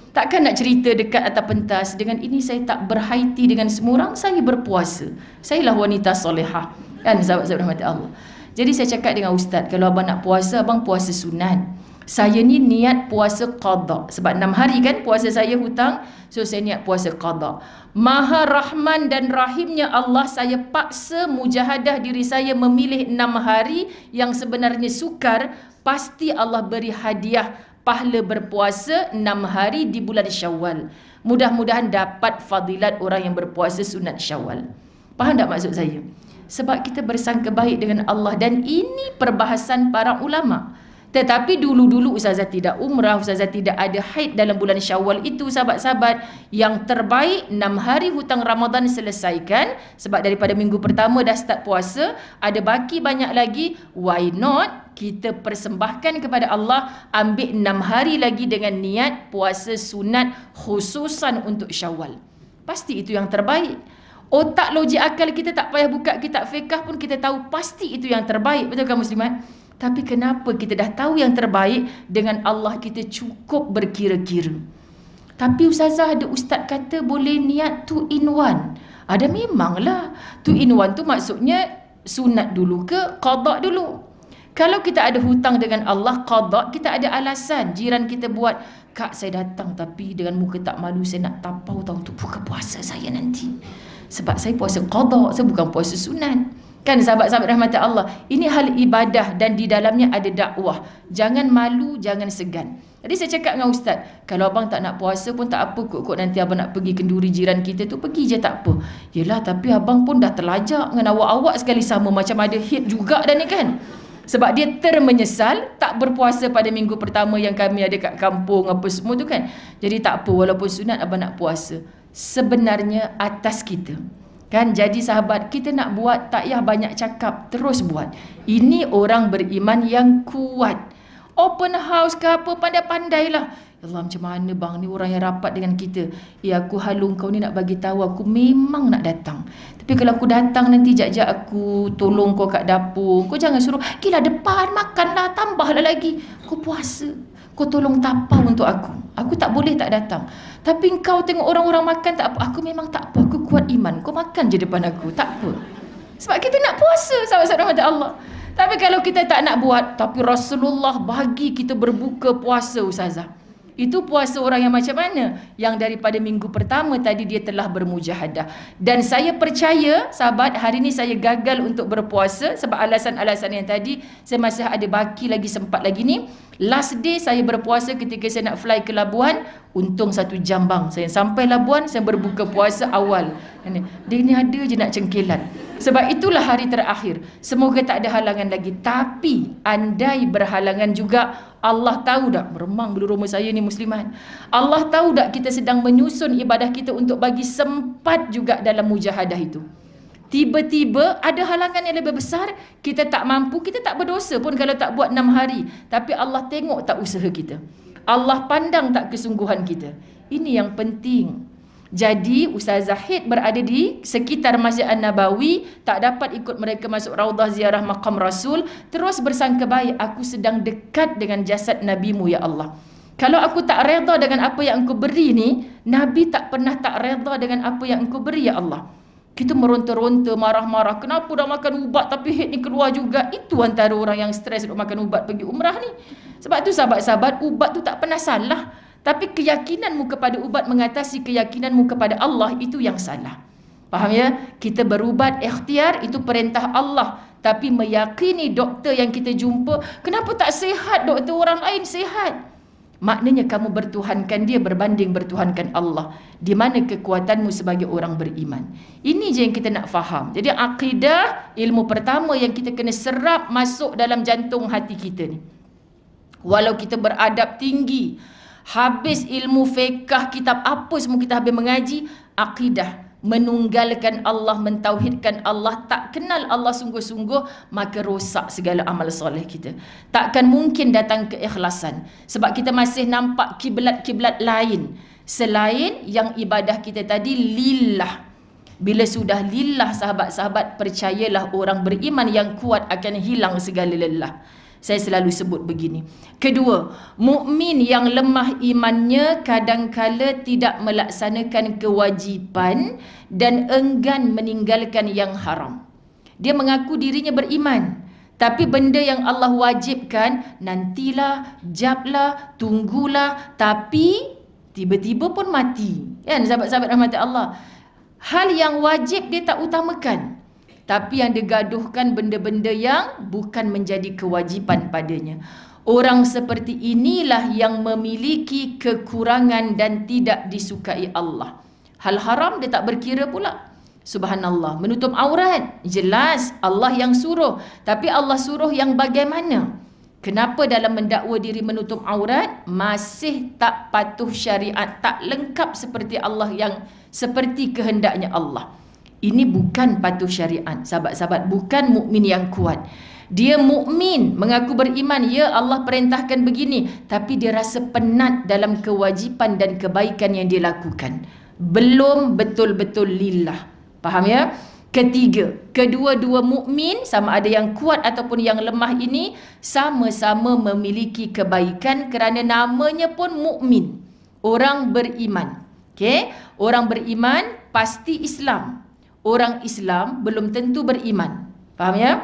Takkan nak cerita dekat atas pentas, dengan ini saya tak berhaiti dengan semua orang, saya berpuasa. Saya lah wanita solehah. Kan sahabat-sahabat rahmat Allah. Jadi saya cakap dengan ustaz, kalau abang nak puasa, abang puasa sunat. Saya ni niat puasa qada. Sebab 6 hari kan puasa saya hutang, so saya niat puasa qada. Maha Rahman dan Rahimnya Allah, saya paksa mujahadah diri saya memilih 6 hari yang sebenarnya sukar. Pasti Allah beri hadiah pahala berpuasa 6 hari di bulan Syawal. Mudah-mudahan dapat fadilat orang yang berpuasa sunat Syawal. Faham tak maksud saya? Sebab kita bersangka baik dengan Allah, dan ini perbahasan para ulama. Tetapi dulu-dulu Ustazah tidak umrah, Ustazah tidak ada haid dalam bulan Syawal itu, sahabat-sahabat. Yang terbaik 6 hari hutang Ramadan selesaikan. Sebab daripada minggu pertama dah start puasa, ada baki banyak lagi. Why not kita persembahkan kepada Allah, ambil 6 hari lagi dengan niat puasa sunat khususan untuk Syawal. Pasti itu yang terbaik. Otak logik akal kita tak payah buka kitab fiqh pun kita tahu pasti itu yang terbaik. Betul kan muslimat? Tapi kenapa kita dah tahu yang terbaik, dengan Allah kita cukup berkira-kira. Tapi Ustazah, ada ustaz kata boleh niat 2 in 1. Ada memanglah. 2 in 1 tu maksudnya sunat dulu ke qada dulu. Kalau kita ada hutang dengan Allah, qada, kita ada alasan. Jiran kita buat, kak saya datang tapi dengan muka tak malu, saya nak tapau tahu untuk buka puasa saya nanti. Sebab saya puasa qada, saya bukan puasa sunat. Kan sahabat-sahabat rahmat Allah, ini hal ibadah dan di dalamnya ada dakwah. Jangan malu, jangan segan. Jadi saya cakap dengan ustaz, kalau abang tak nak puasa pun tak apa kot, nanti abang nak pergi kenduri jiran kita tu, pergi je tak apa. Yelah, tapi abang pun dah terlajak dengan awak-awak sekali sama, macam ada hit juga dah ni kan. Sebab dia termenyesal tak berpuasa pada minggu pertama yang kami ada kat kampung apa semua tu kan. Jadi tak apa, walaupun sunat abang nak puasa. Sebenarnya atas kita. Kan, jadi sahabat, kita nak buat tak payah banyak cakap, terus buat. Ini orang beriman yang kuat. Open house ke apa, pandai-pandailah. Ya Allah, macam mana bang ni orang yang rapat dengan kita. Ya, aku halu kau ni nak bagi tahu aku memang nak datang. Tapi kalau aku datang nanti jap-jap aku tolong kau kat dapur. Kau jangan suruh, gila depan makanlah, tambahlah lagi. Kau puasa. Kau tolong tapau untuk aku. Aku tak boleh tak datang. Tapi kau tengok orang-orang makan tak apa. Aku memang tak apa. Aku kuat iman. Kau makan je depan aku. Tak apa. Sebab kita nak puasa, sahabat-sahabat rahmat Allah. Tapi kalau kita tak nak buat, tapi Rasulullah bagi kita berbuka puasa Ustazah. Itu puasa orang yang macam mana? Yang daripada minggu pertama tadi dia telah bermujahadah. Dan saya percaya sahabat, hari ni saya gagal untuk berpuasa sebab alasan-alasan yang tadi. Saya masih ada baki lagi, sempat lagi ni. Last day saya berpuasa ketika saya nak fly ke Labuan. Untung 1 jam bang. Saya sampai Labuan, saya berbuka puasa awal. Dia ni ada je nak cengkelat. Sebab itulah hari terakhir. Semoga tak ada halangan lagi. Tapi andai berhalangan juga, Allah tahu tak, meremang bulu roma saya ni muslimat. Allah tahu tak kita sedang menyusun ibadah kita untuk bagi sempat juga dalam mujahadah itu. Tiba-tiba ada halangan yang lebih besar, kita tak mampu, kita tak berdosa pun kalau tak buat 6 hari. Tapi Allah tengok tak usaha kita. Allah pandang tak kesungguhan kita. Ini yang penting. Jadi Ustaz Zahid berada di sekitar Masjid An-Nabawi, tak dapat ikut mereka masuk Raudah ziarah Maqam Rasul. Terus bersangka baik, aku sedang dekat dengan jasad Nabimu ya Allah. Kalau aku tak redha dengan apa yang engkau beri ni, Nabi tak pernah tak redha dengan apa yang engkau beri ya Allah. Kita meronta-ronta, marah-marah. Kenapa dah makan ubat tapi head ni keluar juga? Itu antara orang yang stres duk makan ubat pergi umrah ni. Sebab tu sahabat-sahabat, ubat tu tak pernah salah. Tapi keyakinanmu kepada ubat mengatasi keyakinanmu kepada Allah, itu yang salah. Faham ya? Kita berubat ikhtiar, itu perintah Allah. Tapi meyakini doktor yang kita jumpa, kenapa tak sihat doktor, orang lain sihat? Maknanya kamu bertuhankan dia berbanding bertuhankan Allah. Di mana kekuatanmu sebagai orang beriman. Ini je yang kita nak faham. Jadi akidah, ilmu pertama yang kita kena serap masuk dalam jantung hati kita ni. Walau kita beradab tinggi, habis ilmu fiqh, kitab apa semua kita habis mengaji, akidah, menunggalkan Allah, mentauhidkan Allah, tak kenal Allah sungguh-sungguh, maka rosak segala amal soleh kita. Takkan mungkin datang keikhlasan. Sebab kita masih nampak kiblat-kiblat lain selain yang ibadah kita tadi lillah. Bila sudah lillah sahabat-sahabat, percayalah orang beriman yang kuat akan hilang segala lelah. Saya selalu sebut begini. Kedua, mukmin yang lemah imannya kadangkala tidak melaksanakan kewajipan dan enggan meninggalkan yang haram. Dia mengaku dirinya beriman, tapi benda yang Allah wajibkan, nantilah, jablah, tunggulah, tapi tiba-tiba pun mati. Kan sahabat-sahabat rahmat Allah? Hal yang wajib dia tak utamakan. Tapi yang digaduhkan benda-benda yang bukan menjadi kewajipan padanya. Orang seperti inilah yang memiliki kekurangan dan tidak disukai Allah. Hal haram dia tak berkira pula. Subhanallah. Menutup aurat, jelas Allah yang suruh. Tapi Allah suruh yang bagaimana? Kenapa dalam mendakwa diri menutup aurat masih tak patuh syariat, tak lengkap seperti Allah, yang seperti kehendaknya Allah? Ini bukan patuh syariat, sahabat-sahabat, bukan mukmin yang kuat. Dia mukmin, mengaku beriman, ya Allah perintahkan begini, tapi dia rasa penat dalam kewajipan dan kebaikan yang dia lakukan. Belum betul-betul lillah. Faham ya? Ketiga, kedua-dua mukmin, sama ada yang kuat ataupun yang lemah ini, sama-sama memiliki kebaikan kerana namanya pun mukmin. Orang beriman. Okey? Orang beriman pasti Islam. Orang Islam belum tentu beriman. Faham ya?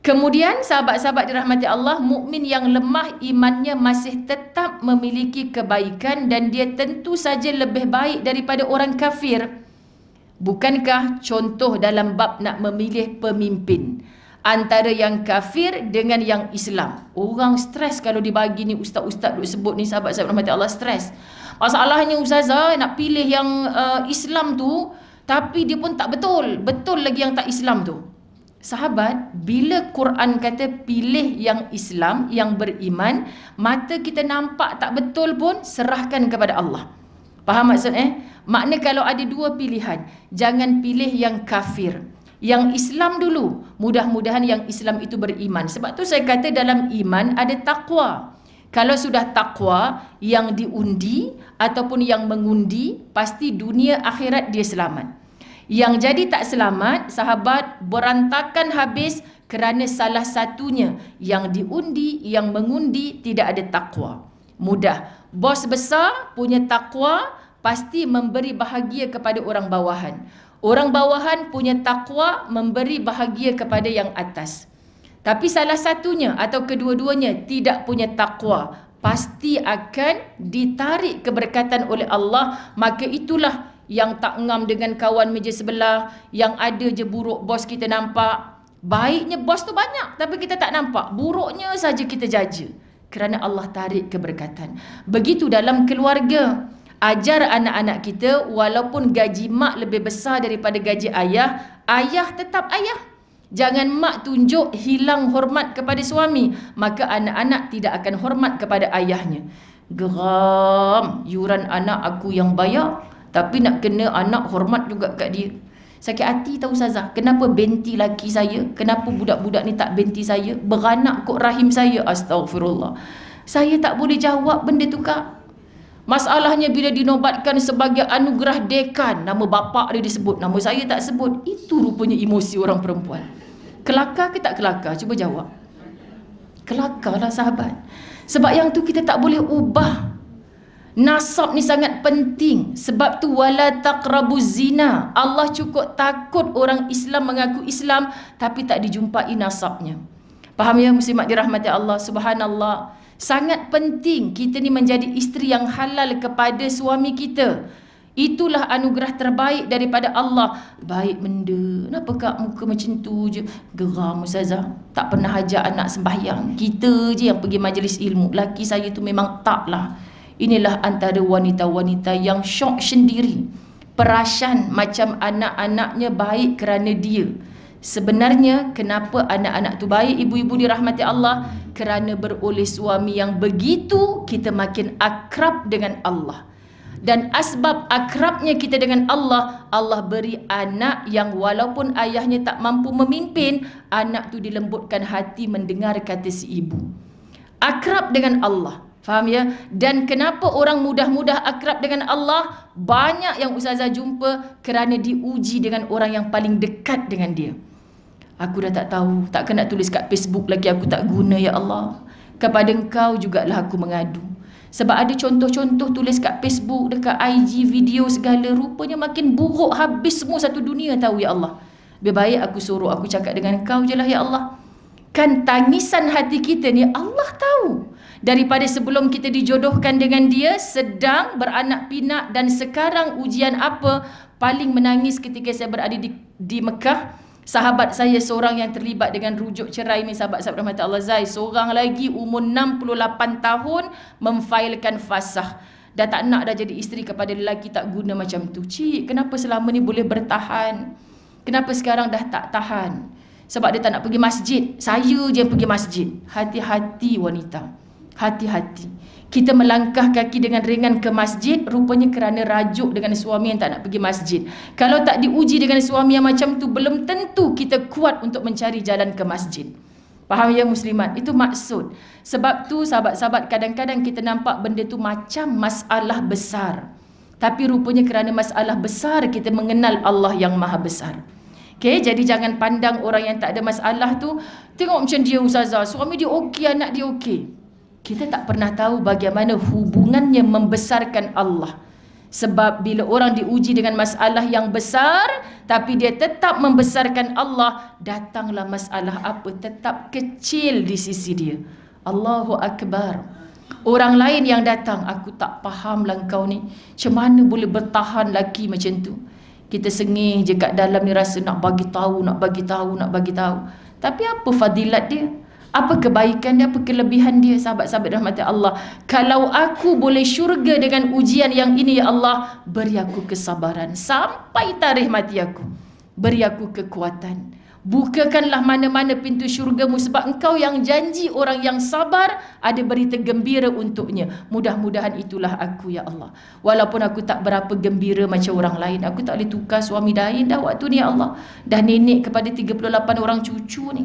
Kemudian sahabat-sahabat dirahmati Allah, mukmin yang lemah imannya masih tetap memiliki kebaikan dan dia tentu saja lebih baik daripada orang kafir. Bukankah contoh dalam bab nak memilih pemimpin antara yang kafir dengan yang Islam? Orang stres kalau dibagi ni, ustaz-ustaz duk sebut ni, sahabat-sahabat rahmati Allah, stres. Masalahnya ustazah nak pilih yang Islam tu, tapi dia pun tak betul. Betul lagi yang tak Islam tu. Sahabat, bila Quran kata pilih yang Islam, yang beriman, mata kita nampak tak betul pun, serahkan kepada Allah. Faham maksud Makna kalau ada dua pilihan, jangan pilih yang kafir. Yang Islam dulu. Mudah-mudahan yang Islam itu beriman. Sebab tu saya kata dalam iman ada taqwa. Kalau sudah takwa, yang diundi ataupun yang mengundi, pasti dunia akhirat dia selamat. Yang jadi tak selamat, sahabat, berantakan habis kerana salah satunya, yang diundi, yang mengundi tidak ada takwa. Mudah. Bos besar punya takwa pasti memberi bahagia kepada orang bawahan. Orang bawahan punya takwa memberi bahagia kepada yang atas. Tapi salah satunya atau kedua-duanya tidak punya takwa, pasti akan ditarik keberkatan oleh Allah. Maka itulah yang tak ngam dengan kawan meja sebelah, yang ada je buruk bos kita nampak. Baiknya bos tu banyak tapi kita tak nampak, buruknya saja kita jaja, kerana Allah tarik keberkatan. Begitu dalam keluarga. Ajar anak-anak kita, walaupun gaji mak lebih besar daripada gaji ayah, ayah tetap ayah. Jangan mak tunjuk hilang hormat kepada suami, maka anak-anak tidak akan hormat kepada ayahnya. Geram, yuran anak aku yang bayar, tapi nak kena anak hormat juga kat dia. Sakit hati tahu Ustazah. Kenapa benti laki saya? Kenapa budak-budak ni tak benti saya? Beranak kot rahim saya. Astagfirullah. Saya tak boleh jawab benda tu Kak. Masalahnya bila dinobatkan sebagai anugerah dekan, nama bapak dia disebut, nama saya tak sebut. Itu rupanya emosi orang perempuan. Kelakar ke tak kelakar? Cuba jawab. Kelakar lah sahabat. Sebab yang tu kita tak boleh ubah. Nasab ni sangat penting. Sebab tu wala taqrabuz zina. Allah cukup takut orang Islam mengaku Islam tapi tak dijumpai nasabnya. Faham ya muslimat dirahmati Allah? Subhanallah. Sangat penting kita ni menjadi isteri yang halal kepada suami kita. Itulah anugerah terbaik daripada Allah. Baik benda. Kenapa Kak muka macam tu je? Geram Ustazah. Tak pernah ajak anak sembahyang. Kita je yang pergi majlis ilmu. Laki saya tu memang taklah. Inilah antara wanita-wanita yang syok sendiri. Perasan macam anak-anaknya baik kerana dia. Sebenarnya kenapa anak-anak tu baik, ibu-ibu dirahmati Allah? Kerana beroleh suami yang begitu, kita makin akrab dengan Allah. Dan asbab akrabnya kita dengan Allah, Allah beri anak yang walaupun ayahnya tak mampu memimpin, anak tu dilembutkan hati mendengar kata si ibu. Akrab dengan Allah. Faham ya? Dan kenapa orang mudah-mudah akrab dengan Allah? Banyak yang Ustazah jumpa kerana diuji dengan orang yang paling dekat dengan dia. Aku dah tak tahu, takkan nak tulis kat Facebook lagi, aku tak guna ya Allah. Kepada engkau jugalah aku mengadu. Sebab ada contoh-contoh tulis kat Facebook, dekat IG, video segala, rupanya makin buruk habis semua satu dunia tahu ya Allah. Lebih baik aku suruh aku cakap dengan engkau je lah ya Allah. Kan tangisan hati kita ni Allah tahu. Daripada sebelum kita dijodohkan dengan dia, sedang beranak pinak, dan sekarang ujian apa? Paling menangis ketika saya berada di Mekah. Sahabat saya seorang yang terlibat dengan rujuk cerai ni, sahabat-sahabat rahmat Allah Zai, seorang lagi umur 68 tahun memfailkan fasah. Dah tak nak dah jadi isteri kepada lelaki tak guna macam tu. Cik, kenapa selama ni boleh bertahan? Kenapa sekarang dah tak tahan? Sebab dia tak nak pergi masjid. Saya je yang pergi masjid. Hati-hati wanita. Hati-hati. Kita melangkah kaki dengan ringan ke masjid, rupanya kerana rajuk dengan suami yang tak nak pergi masjid. Kalau tak diuji dengan suami yang macam tu, belum tentu kita kuat untuk mencari jalan ke masjid. Faham ya muslimat? Itu maksud. Sebab tu sahabat-sahabat, kadang-kadang kita nampak benda tu macam masalah besar. Tapi rupanya kerana masalah besar, kita mengenal Allah yang maha besar. Okay, jadi jangan pandang orang yang tak ada masalah tu, tengok macam dia Ustazah, suami dia okey, anak dia okey. Kita tak pernah tahu bagaimana hubungannya membesarkan Allah. Sebab bila orang diuji dengan masalah yang besar, tapi dia tetap membesarkan Allah, datanglah masalah apa, tetap kecil di sisi dia. Allahu Akbar. Orang lain yang datang, aku tak faham lah kau ni, macam mana boleh bertahan laki macam tu. Kita sengih je kat dalam ni, rasa nak bagi tahu, nak bagi tahu, nak bagi tahu. Tapi apa fadilat dia? Apa kebaikan dia? Apa kelebihan dia? Sahabat-sahabat rahmat Allah, kalau aku boleh syurga dengan ujian yang ini ya Allah, beri aku kesabaran sampai tarikh mati aku. Beri aku kekuatan. Bukakanlah mana-mana pintu syurgamu, sebab engkau yang janji orang yang sabar ada berita gembira untuknya. Mudah-mudahan itulah aku ya Allah. Walaupun aku tak berapa gembira macam orang lain, aku tak boleh tukar suami lain dah waktu ni ya Allah. Dah nenek kepada 38 orang cucu ni.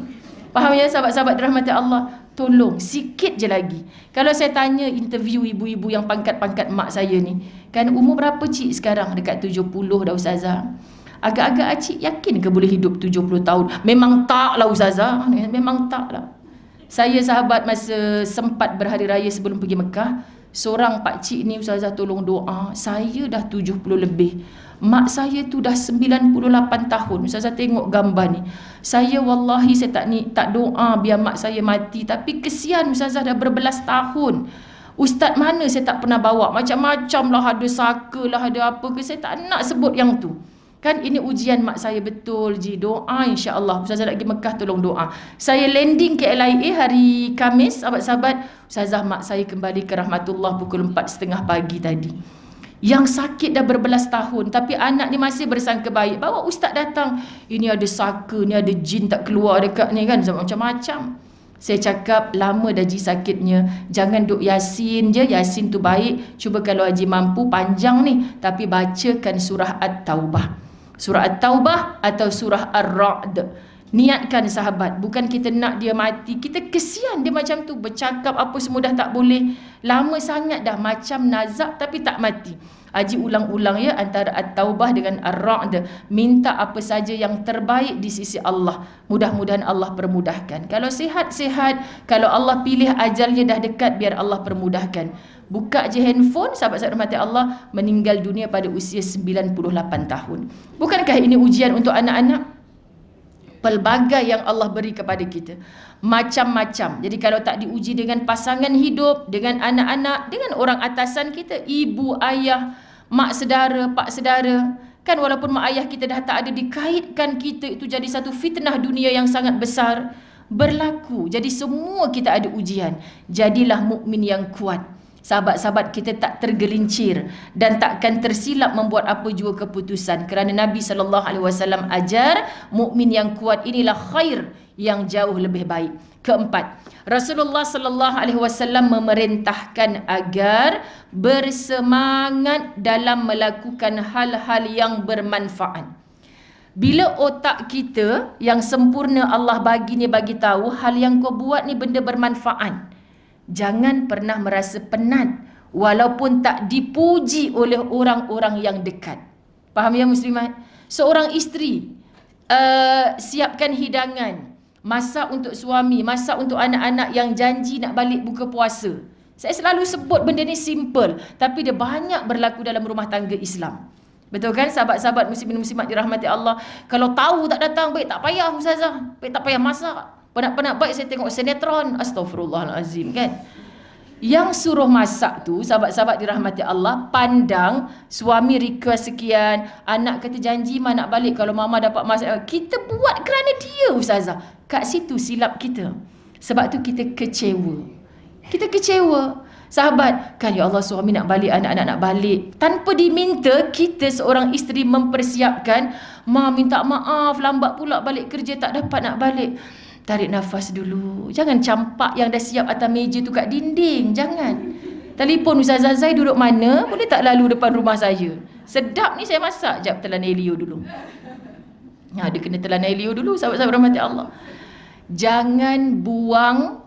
Faham ya sahabat-sahabat rahmat Allah? Tolong sikit je lagi. Kalau saya tanya interview ibu-ibu yang pangkat-pangkat mak saya ni, kan umur berapa cik sekarang? Dekat 70 dah Ustazah. Agak-agak cik yakin ke boleh hidup 70 tahun? Memang tak lah Ustazah. Memang tak lah. Saya sahabat masa sempat berhari raya sebelum pergi Mekah, seorang pakcik ni Ustazah tolong doa, saya dah 70 lebih. Mak saya tu dah 98 tahun. Ustazah tengok gambar ni. Saya wallahi saya tak doa biar mak saya mati. Tapi kesian Ustazah dah berbelas tahun. Ustaz mana saya tak pernah bawa, macam-macam lah, ada saka lah, ada apa ke, saya tak nak sebut yang tu. Kan ini ujian mak saya betul Ji. Doa insya-Allah. Ustazah nak pergi Mekah, tolong doa. Saya landing ke LIA hari Khamis, sahabat-sahabat. Ustazah, mak saya kembali ke rahmatullah pukul 4.30 pagi tadi. Yang sakit dah berbelas tahun, tapi anak ni masih bersangka baik. Bawa ustaz datang. Ini ada saka, ni ada jin tak keluar dekat ni kan. Macam-macam. Saya cakap, lama dah Ji sakitnya. Jangan duk Yasin je. Yasin tu baik. Cuba kalau Haji mampu, panjang ni. Tapi bacakan surah At-Taubah. Surah At-Taubah atau surah Ar-Ra'd. Niatkan sahabat. Bukan kita nak dia mati. Kita kesian dia macam tu. Bercakap apa semua dah tak boleh. Lama sangat dah macam nazak tapi tak mati. Haji ulang-ulang ya antara At-Taubah dengan Ar-Ra'd. Minta apa saja yang terbaik di sisi Allah. Mudah-mudahan Allah permudahkan. Kalau sihat-sihat. Kalau Allah pilih ajalnya dah dekat, biar Allah permudahkan. Buka je handphone, sahabat-sahabat rahmati Allah, meninggal dunia pada usia 98 tahun. Bukankah ini ujian untuk anak-anak? Pelbagai yang Allah beri kepada kita. Macam-macam. Jadi kalau tak diuji dengan pasangan hidup, dengan anak-anak, dengan orang atasan kita, ibu, ayah, mak sedara, pak sedara. Kan walaupun mak ayah kita dah tak ada, dikaitkan kita, itu jadi satu fitnah dunia yang sangat besar. Berlaku. Jadi semua kita ada ujian. Jadilah mukmin yang kuat. Sahabat-sahabat kita tak tergelincir dan takkan tersilap membuat apa jua keputusan, kerana Nabi SAW ajar mukmin yang kuat inilah khair yang jauh lebih baik. Keempat, Rasulullah SAW memerintahkan agar bersemangat dalam melakukan hal-hal yang bermanfaat. Bila otak kita yang sempurna Allah bagi ni bagi tahu hal yang kau buat ni benda bermanfaat, jangan pernah merasa penat walaupun tak dipuji oleh orang-orang yang dekat. Faham ya muslimat? Seorang isteri siapkan hidangan, masak untuk suami, masak untuk anak-anak yang janji nak balik buka puasa. Saya selalu sebut benda ni simple, tapi dia banyak berlaku dalam rumah tangga Islam. Betul kan sahabat-sahabat muslimin muslimat dirahmati Allah? Kalau tahu tak datang, baik tak payah ustazah, baik tak payah masak. Penat-penat baik saya tengok sinetron. Astaghfirullahalazim kan. Yang suruh masak tu, sahabat-sahabat dirahmati Allah, pandang suami request sekian, anak kata janji ma nak balik kalau mama dapat masak. Kita buat kerana dia ustazah. Kat situ silap kita. Sebab tu kita kecewa. Kita kecewa. Sahabat, kan ya Allah suami nak balik, anak-anak nak balik. Tanpa diminta, kita seorang isteri mempersiapkan, ma minta maaf, lambat pula balik kerja, tak dapat nak balik. Tarik nafas dulu. Jangan campak yang dah siap atas meja tu kat dinding. Jangan. Telefon Ustazah Zai duduk mana? Boleh tak lalu depan rumah saya? Sedap ni saya masak. Jap telan Elio dulu. Dia kena telan Elio dulu, sahabat-sahabat rahmati Allah. Jangan buang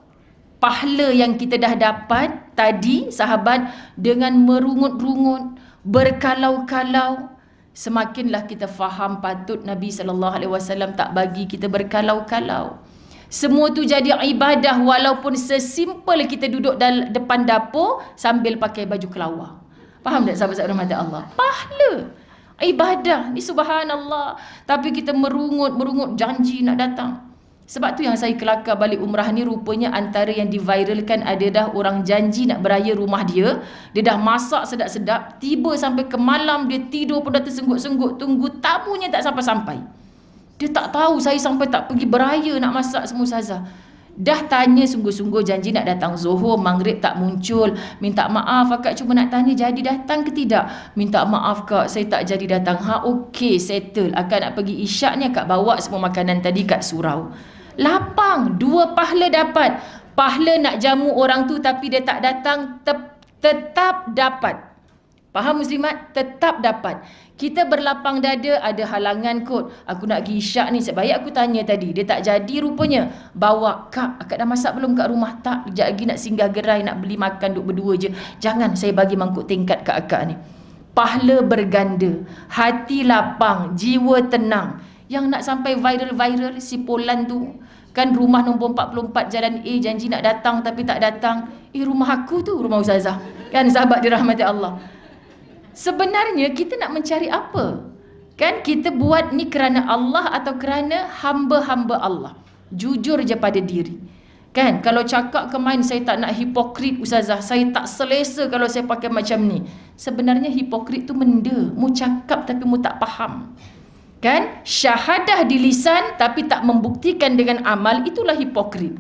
pahala yang kita dah dapat tadi, sahabat, dengan merungut-rungut, berkalau-kalau. Semakinlah kita faham patut Nabi SAW tak bagi kita berkalau-kalau. Semua tu jadi ibadah walaupun sesimpel kita duduk depan dapur sambil pakai baju kelawar. Faham tak sahabat-sahabat rahmat Allah? Pahala. Ibadah ni subhanallah. Tapi kita merungut janji nak datang. Sebab tu yang saya kelakar balik umrah ni, rupanya antara yang diviralkan ada dah orang janji nak beraya rumah dia. Dia dah masak sedap-sedap, tiba sampai ke malam dia tidur pun dah tersenggut-senggut, tunggu tamunya tak sampai-sampai. Dia tak tahu saya sampai tak pergi beraya nak masak semua ustazah. Dah tanya sungguh-sungguh janji nak datang Zuhur, Maghrib tak muncul. Minta maaf akak, cuma nak tanya jadi datang ke tidak? Minta maaf kak, saya tak jadi datang. Okey, settle. Akak nak pergi Isyak ni akak bawa semua makanan tadi kat surau. Lapang, 2 pahala dapat. Pahala nak jamu orang tu tapi dia tak datang, tetap dapat. Faham muslimat? Tetap dapat. Kita berlapang dada, ada halangan kot. Aku nak pergi Isyak ni, sebaik aku tanya tadi. Dia tak jadi rupanya. Bawa, kak, akak dah masak belum kat rumah? Tak, sekejap lagi nak singgah gerai, nak beli makan, duk berdua je. Jangan, saya bagi mangkuk tingkat kat akak ni. Pahala berganda, hati lapang, jiwa tenang. Yang nak sampai viral-viral, si Polan tu. Kan rumah nombor 44 Jalan A, janji nak datang tapi tak datang. Rumah aku tu, rumah ustazah. Kan sahabat dirahmati Allah. Sebenarnya kita nak mencari apa? Kan kita buat ni kerana Allah atau kerana hamba-hamba Allah? Jujur je pada diri. Kan, kalau cakap ke main, saya tak nak hipokrit ustazah, saya tak selesa kalau saya pakai macam ni. Sebenarnya hipokrit tu benda, mu cakap tapi mu tak faham. Kan, syahadah di lisan tapi tak membuktikan dengan amal, itulah hipokrit.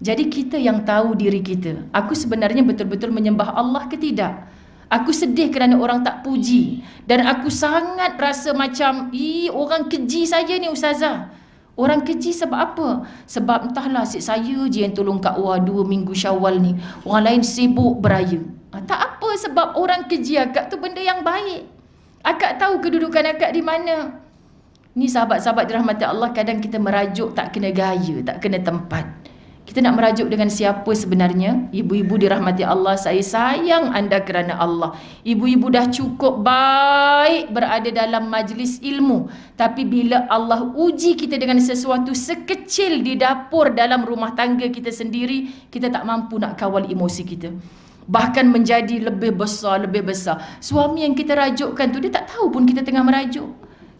Jadi kita yang tahu diri kita, aku sebenarnya betul-betul menyembah Allah ke tidak? Aku sedih kerana orang tak puji, dan aku sangat rasa macam orang keji saya ni ustazah. Orang keji sebab apa? Sebab entahlah, asyik saya je yang tolong Kak Wah 2 minggu Syawal ni, orang lain sibuk beraya. Tak apa, sebab orang keji akak tu benda yang baik. Akak tahu kedudukan akak di mana. Ni sahabat-sahabat dirahmati Allah, kadang kita merajuk tak kena gaya, tak kena tempat. Kita nak merajuk dengan siapa sebenarnya? Ibu-ibu dirahmati Allah, saya sayang anda kerana Allah. Ibu-ibu dah cukup baik berada dalam majlis ilmu. Tapi bila Allah uji kita dengan sesuatu sekecil di dapur dalam rumah tangga kita sendiri, kita tak mampu nak kawal emosi kita. Bahkan menjadi lebih besar, lebih besar. Suami yang kita rajukkan tu, dia tak tahu pun kita tengah merajuk.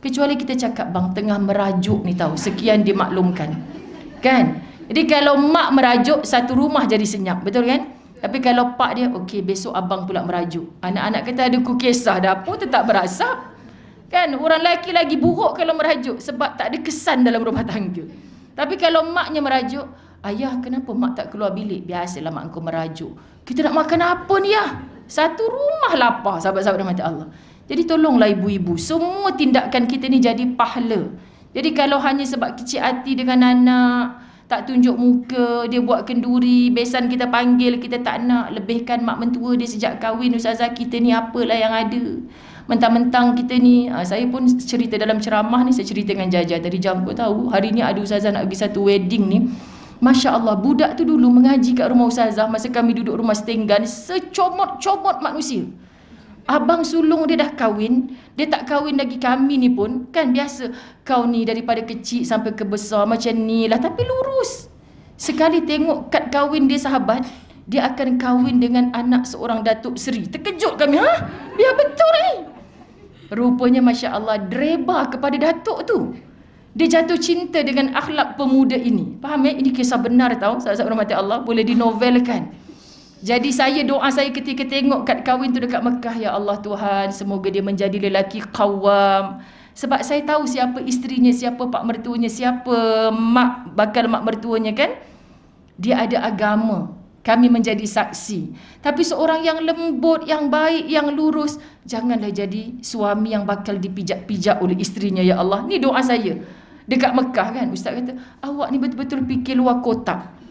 Kecuali kita cakap, bang tengah merajuk ni tahu, sekian dimaklumkan. Kan? Jadi kalau mak merajuk, satu rumah jadi senyap, betul kan? Tapi kalau pak dia, okey besok abang pula merajuk. Anak-anak kita ada kukisah dapur tetap berasap. Kan? Orang lelaki lagi buruk kalau merajuk, sebab tak ada kesan dalam rumah tangga. Tapi kalau maknya merajuk, ayah kenapa mak tak keluar bilik? Biasalah mak engkau merajuk. Kita nak makan apa ni ya? Satu rumah lapar, sahabat-sahabat rahmat Allah. Jadi tolonglah ibu-ibu, semua tindakan kita ni jadi pahala. Jadi kalau hanya sebab kecil hati dengan anak, tak tunjuk muka, dia buat kenduri, besan kita panggil, kita tak nak. Lebihkan mak mentua dia sejak kahwin, ustazah kita ni apalah yang ada. Mentang-mentang kita ni, saya pun cerita dalam ceramah ni, saya cerita dengan Jaja tadi jam, kau tahu hari ni ada ustazah nak pergi satu wedding ni. Masya Allah, budak tu dulu mengaji kat rumah ustazah, masa kami duduk rumah setenggan, secomot-comot manusia. Abang sulung dia dah kahwin, dia tak kahwin lagi kami ni pun. Kan biasa, kau ni daripada kecil sampai ke besar macam ni lah, tapi lurus. Sekali tengok kad kahwin dia sahabat, dia akan kahwin dengan anak seorang Datuk Seri. Terkejut kami, biar betul ni. Rupanya Masya Allah, dreba kepada Datuk tu. Dia jatuh cinta dengan akhlak pemuda ini. Faham ya? Ini kisah benar tau, sahabat-sahabat rahmati Allah, boleh dinovelkan. Jadi doa saya ketika tengok kad kahwin tu dekat Mekah, ya Allah Tuhan, semoga dia menjadi lelaki qawwam. Sebab saya tahu siapa isterinya, siapa pak mertuanya, siapa bakal mak mertuanya kan. Dia ada agama, kami menjadi saksi. Tapi seorang yang lembut, yang baik, yang lurus, janganlah jadi suami yang bakal dipijak-pijak oleh isterinya, ya Allah. Ni doa saya dekat Mekah kan. Ustaz kata, awak ni betul-betul fikir luar kotak.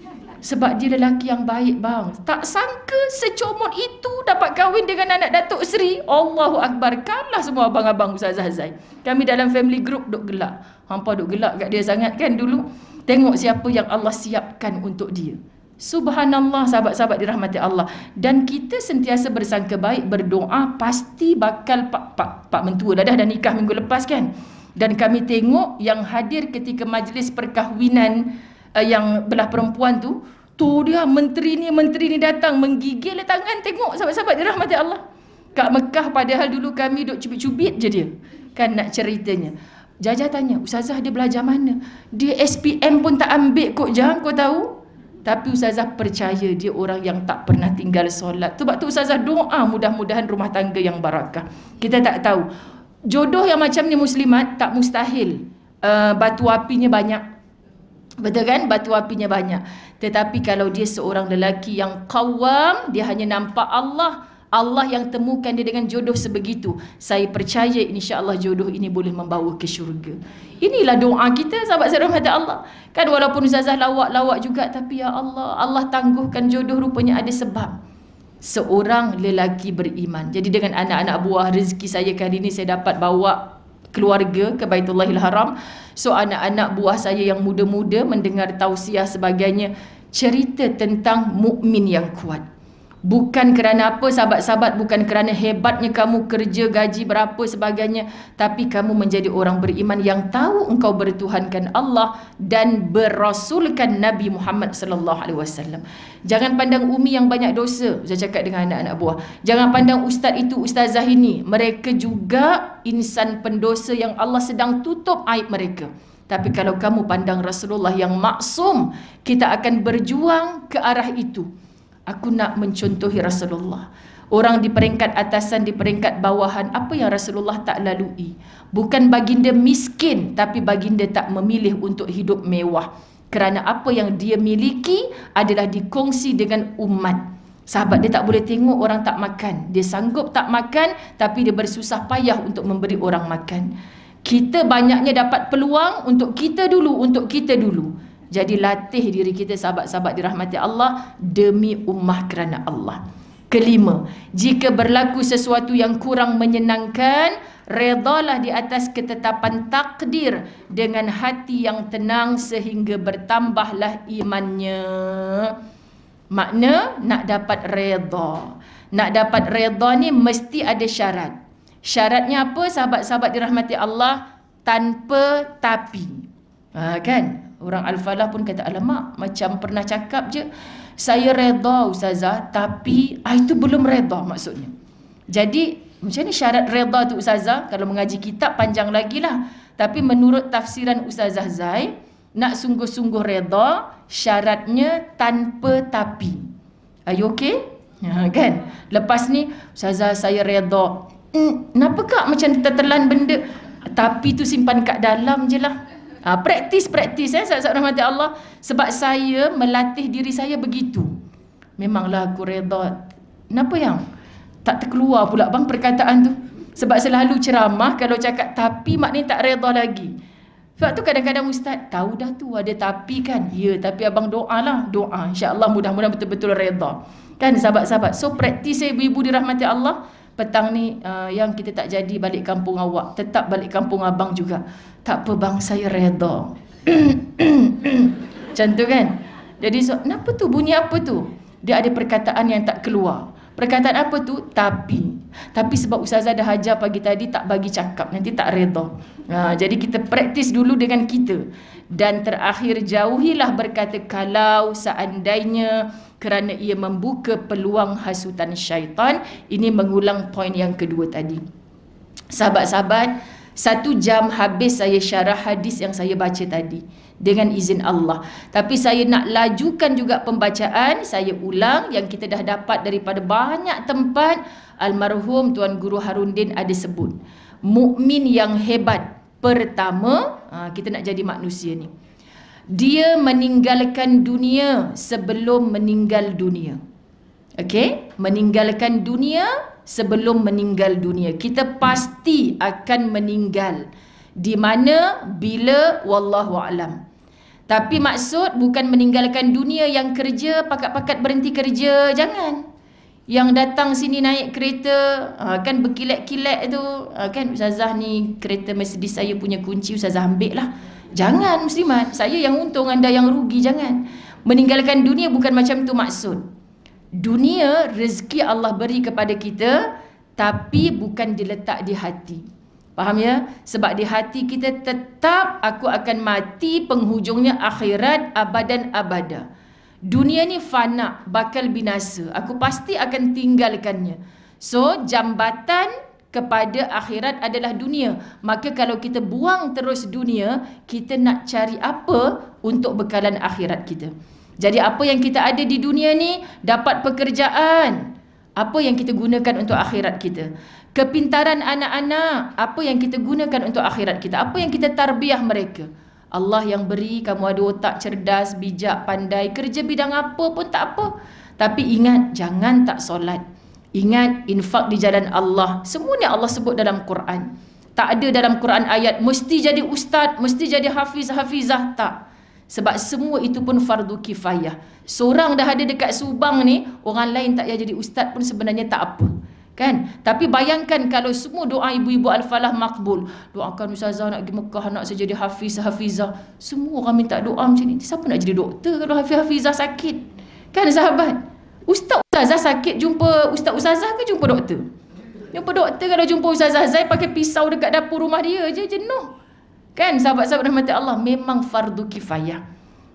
Sebab dia lelaki yang baik bang. Tak sangka secomot itu dapat kahwin dengan anak Datuk Seri. Allahu Akbar. Kalah semua abang-abang Ustazah Zai. Kami dalam family group duk gelak. Hampa duk gelak kat dia sangat kan dulu. Tengok siapa yang Allah siapkan untuk dia. Subhanallah, sahabat-sahabat dirahmati Allah. Dan kita sentiasa bersangka baik, berdoa, pasti bakal pak mentua dah nikah minggu lepas kan. Dan kami tengok yang hadir ketika majlis perkahwinan yang belah perempuan tu dia menteri ni datang menggigil tangan, tengok sahabat-sahabat dirahmati Allah. Kat Mekah padahal dulu kami duk cubit-cubit je dia. Kan nak ceritanya. Jaja tanya, ustazah dia belajar mana? Dia SPM pun tak ambil kok Jang, kau tahu? Tapi ustazah percaya dia orang yang tak pernah tinggal solat. Sebab tu ustazah doa mudah-mudahan rumah tangga yang barakah. Kita tak tahu. Jodoh yang macam ni muslimat tak mustahil. Batu apinya banyak. Betul kan? Batu apinya banyak. Tetapi kalau dia seorang lelaki yang qawwam, dia hanya nampak Allah yang temukan dia dengan jodoh sebegitu. Saya percaya insya-Allah jodoh ini boleh membawa ke syurga. Inilah doa kita sahabat-sahabat rahmat Allah. Kan walaupun ustazah lawak-lawak juga, tapi ya Allah, Allah tangguhkan jodoh, rupanya ada sebab. Seorang lelaki beriman. Jadi dengan anak-anak buah, rezeki saya kali ini saya dapat bawa keluarga ke Baitullahil Haram. So anak-anak buah saya yang muda-muda mendengar tausiah sebagainya, cerita tentang mukmin yang kuat. Bukan kerana apa sahabat-sahabat, bukan kerana hebatnya kamu kerja gaji berapa sebagainya, tapi kamu menjadi orang beriman yang tahu engkau bertuhankan Allah dan berasulkan Nabi Muhammad sallallahu alaihi wasallam. Jangan pandang umi yang banyak dosa, saya cakap dengan anak-anak buah. Jangan pandang ustaz itu, ustazah ini, mereka juga insan pendosa yang Allah sedang tutup aib mereka. Tapi kalau kamu pandang Rasulullah yang maksum, kita akan berjuang ke arah itu. Aku nak mencontohi Rasulullah. Orang di peringkat atasan, di peringkat bawahan, apa yang Rasulullah tak lalui? Bukan baginda miskin, tapi baginda tak memilih untuk hidup mewah. Kerana apa yang dia miliki adalah dikongsi dengan umat. Sahabat dia tak boleh tengok orang tak makan. Dia sanggup tak makan, tapi dia bersusah payah untuk memberi orang makan. Kita banyaknya dapat peluang untuk kita dulu, untuk kita dulu. Jadi latih diri kita, sahabat-sahabat dirahmati Allah, demi ummah kerana Allah. Kelima, jika berlaku sesuatu yang kurang menyenangkan, redalah di atas ketetapan takdir dengan hati yang tenang sehingga bertambahlah imannya. Makna nak dapat reda. Nak dapat reda ni mesti ada syarat. Syaratnya apa, sahabat-sahabat dirahmati Allah? Tanpa tapi. Kan? Orang Al-Falah pun kata, alamak, macam pernah cakap je, saya reda Ustazah, tapi itu belum reda maksudnya. Jadi, macam ni syarat reda tu Ustazah? Kalau mengaji kitab panjang lagi lah. Tapi menurut tafsiran Ustazah Zai, nak sungguh-sungguh reda, syaratnya tanpa tapi. Are you okay? Kan? Lepas ni, Ustazah saya reda. Kenapa kak macam tertelan benda? Tapi tu simpan kat dalam je lah. Praktis sahabat-sahabat rahmati Allah. Sebab saya melatih diri saya begitu. Memanglah aku reda. Kenapa yang tak terkeluar pula bang perkataan tu? Sebab selalu ceramah kalau cakap tapi maknanya tak reda lagi. Sebab tu kadang-kadang ustaz tahu dah tu ada tapi kan. Ya, tapi abang doa lah. Doa insya-Allah mudah-mudahan betul-betul reda. Kan sahabat-sahabat. So praktis ibu-ibu dirahmati Allah. Petang ni yang kita tak jadi balik kampung awak, tetap balik kampung abang juga. Tak apa bang, saya reda. Macam tu kan. Jadi kenapa tu, bunyi apa tu? Dia ada perkataan yang tak keluar. Perkataan apa tu? Tapi sebab Ustazah dah ajar pagi tadi, tak bagi cakap, nanti tak reda. Jadi kita praktis dulu dengan kita. Dan terakhir, jauhilah berkata kalau, seandainya, kerana ia membuka peluang hasutan syaitan. Ini mengulang poin yang kedua tadi. Sahabat-sahabat, 1 jam habis saya syarah hadis yang saya baca tadi dengan izin Allah. Tapi saya nak lajukan juga pembacaan. Saya ulang yang kita dah dapat daripada banyak tempat. Almarhum Tuan Guru Harundin ada sebut, mukmin yang hebat pertama, kita nak jadi manusia ni, dia meninggalkan dunia sebelum meninggal dunia. Okey, meninggalkan dunia sebelum meninggal dunia. Kita pasti akan meninggal. Di mana, bila, wallahu alam. Tapi maksud bukan meninggalkan dunia yang kerja, pakat-pakat berhenti kerja, jangan. Yang datang sini naik kereta, kan berkilat-kilat tu, kan Ustazah ni kereta Mercedes saya punya kunci, Ustazah ambil lah. Jangan muslimat, saya yang untung, anda yang rugi, jangan. Meninggalkan dunia bukan macam tu maksud. Dunia, rezeki Allah beri kepada kita, tapi bukan diletak di hati. Faham ya? Sebab di hati kita tetap aku akan mati, penghujungnya akhirat abadan abada. Dunia ni fana, bakal binasa. Aku pasti akan tinggalkannya. So, jambatan kepada akhirat adalah dunia. Maka kalau kita buang terus dunia, kita nak cari apa untuk bekalan akhirat kita? Jadi apa yang kita ada di dunia ni, dapat pekerjaan, apa yang kita gunakan untuk akhirat kita? Kepintaran anak-anak, apa yang kita gunakan untuk akhirat kita? Apa yang kita tarbiyah mereka? Allah yang beri, kamu ada otak cerdas, bijak, pandai, kerja bidang apa pun tak apa. Tapi ingat, jangan tak solat. Ingat, infak di jalan Allah. Semuanya Allah sebut dalam Quran. Tak ada dalam Quran ayat, mesti jadi ustaz, mesti jadi hafiz-hafizah, tak. Sebab semua itu pun fardu kifayah. Seorang dah ada dekat Subang ni, orang lain tak payah jadi ustaz pun sebenarnya tak apa. Kan? Tapi bayangkan kalau semua doa ibu-ibu Al-Falah makbul. Doakan Ustazah nak pergi Mekah, nak saya jadi hafiz-hafizah. Semua orang minta doa macam ni. Siapa nak jadi doktor kalau hafiz-hafizah sakit? Kan sahabat? Ustazah sakit jumpa Ustazah ke jumpa doktor? Jumpa doktor. Kalau jumpa Ustazah Zai pakai pisau dekat dapur rumah dia je, jenuh. Kan sahabat-sahabat rahmati Allah, memang fardu kifayah.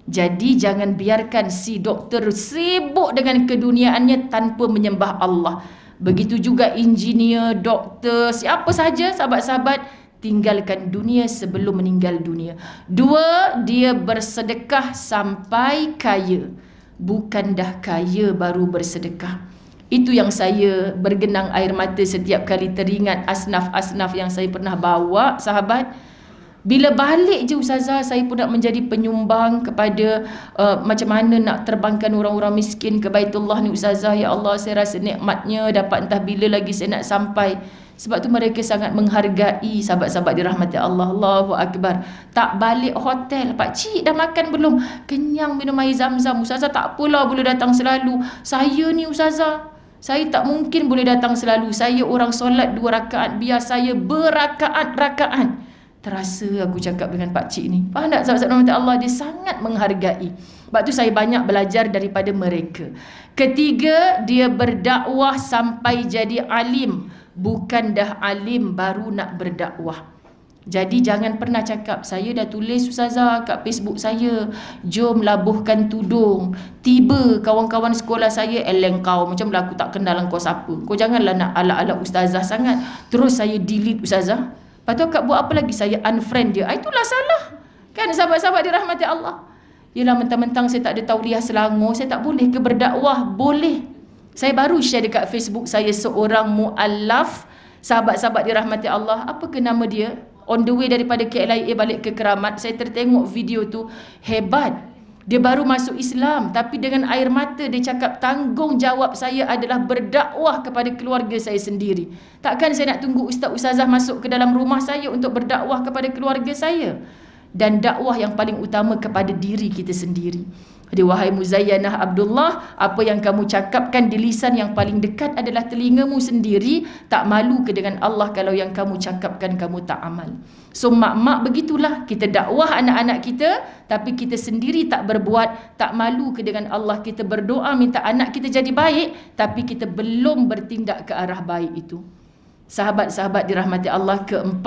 Jadi jangan biarkan si doktor sibuk dengan keduniaannya tanpa menyembah Allah. Begitu juga engineer, doktor, siapa saja sahabat-sahabat, tinggalkan dunia sebelum meninggal dunia. 2, dia bersedekah sampai kaya. Bukan dah kaya baru bersedekah. Itu yang saya bergenang air mata setiap kali teringat asnaf-asnaf yang saya pernah bawa, sahabat. Bila balik je ustazah, saya pun nak menjadi penyumbang kepada macam mana nak terbangkan orang-orang miskin ke Baitullah ni ustazah. Ya Allah, saya rasa nikmatnya dapat entah bila lagi saya nak sampai. Sebab tu mereka sangat menghargai sahabat-sahabat dirahmati Allah. Allahu Akbar. Tak balik hotel, Pak Cik dah makan belum? Kenyang minum air zam-zam. Ustazah tak apalah, boleh datang selalu. Saya ni ustazah, saya tak mungkin boleh datang selalu. Saya orang solat 2 rakaat, biar saya berakaat-rakaat. Terasa aku cakap dengan Pak Cik ni. Faham tak sahabat-sahabat rahmat Allah? Dia sangat menghargai. Sebab tu saya banyak belajar daripada mereka. 3, dia berdakwah sampai jadi alim. Bukan dah alim baru nak berdakwah. Jadi jangan pernah cakap, saya dah tulis ustazah kat Facebook saya, jom labuhkan tudung. Tiba kawan-kawan sekolah saya, eleng kau, macam lah aku tak kenal kau siapa. Kau janganlah nak ala-ala ustazah sangat. Terus saya delete ustazah. Lepas tu akak buat apa lagi? Saya unfriend dia. Itulah salah. Kan sahabat-sahabat dirahmati Allah. Yelah, mentang-mentang saya tak ada tauliah Selangor, saya tak boleh ke berdakwah? Boleh. Saya baru share dekat Facebook saya seorang mu'allaf, sahabat-sahabat dirahmati Allah. Apa ke nama dia? On the way daripada KLIA balik ke Keramat, saya tertengok video tu. Hebat. Dia baru masuk Islam, tapi dengan air mata dia cakap, tanggungjawab saya adalah berdakwah kepada keluarga saya sendiri. Takkan saya nak tunggu ustaz-ustazah masuk ke dalam rumah saya untuk berdakwah kepada keluarga saya. Dan dakwah yang paling utama kepada diri kita sendiri. Jadi wahai Muzayyanah Abdullah, apa yang kamu cakapkan di lisan yang paling dekat adalah telingamu sendiri. Tak malu ke dengan Allah kalau yang kamu cakapkan kamu tak amal? So mak-mak begitulah, kita dakwah anak-anak kita, tapi kita sendiri tak berbuat. Tak malu ke dengan Allah? Kita berdoa minta anak kita jadi baik, tapi kita belum bertindak ke arah baik itu. Sahabat-sahabat dirahmati Allah, 4,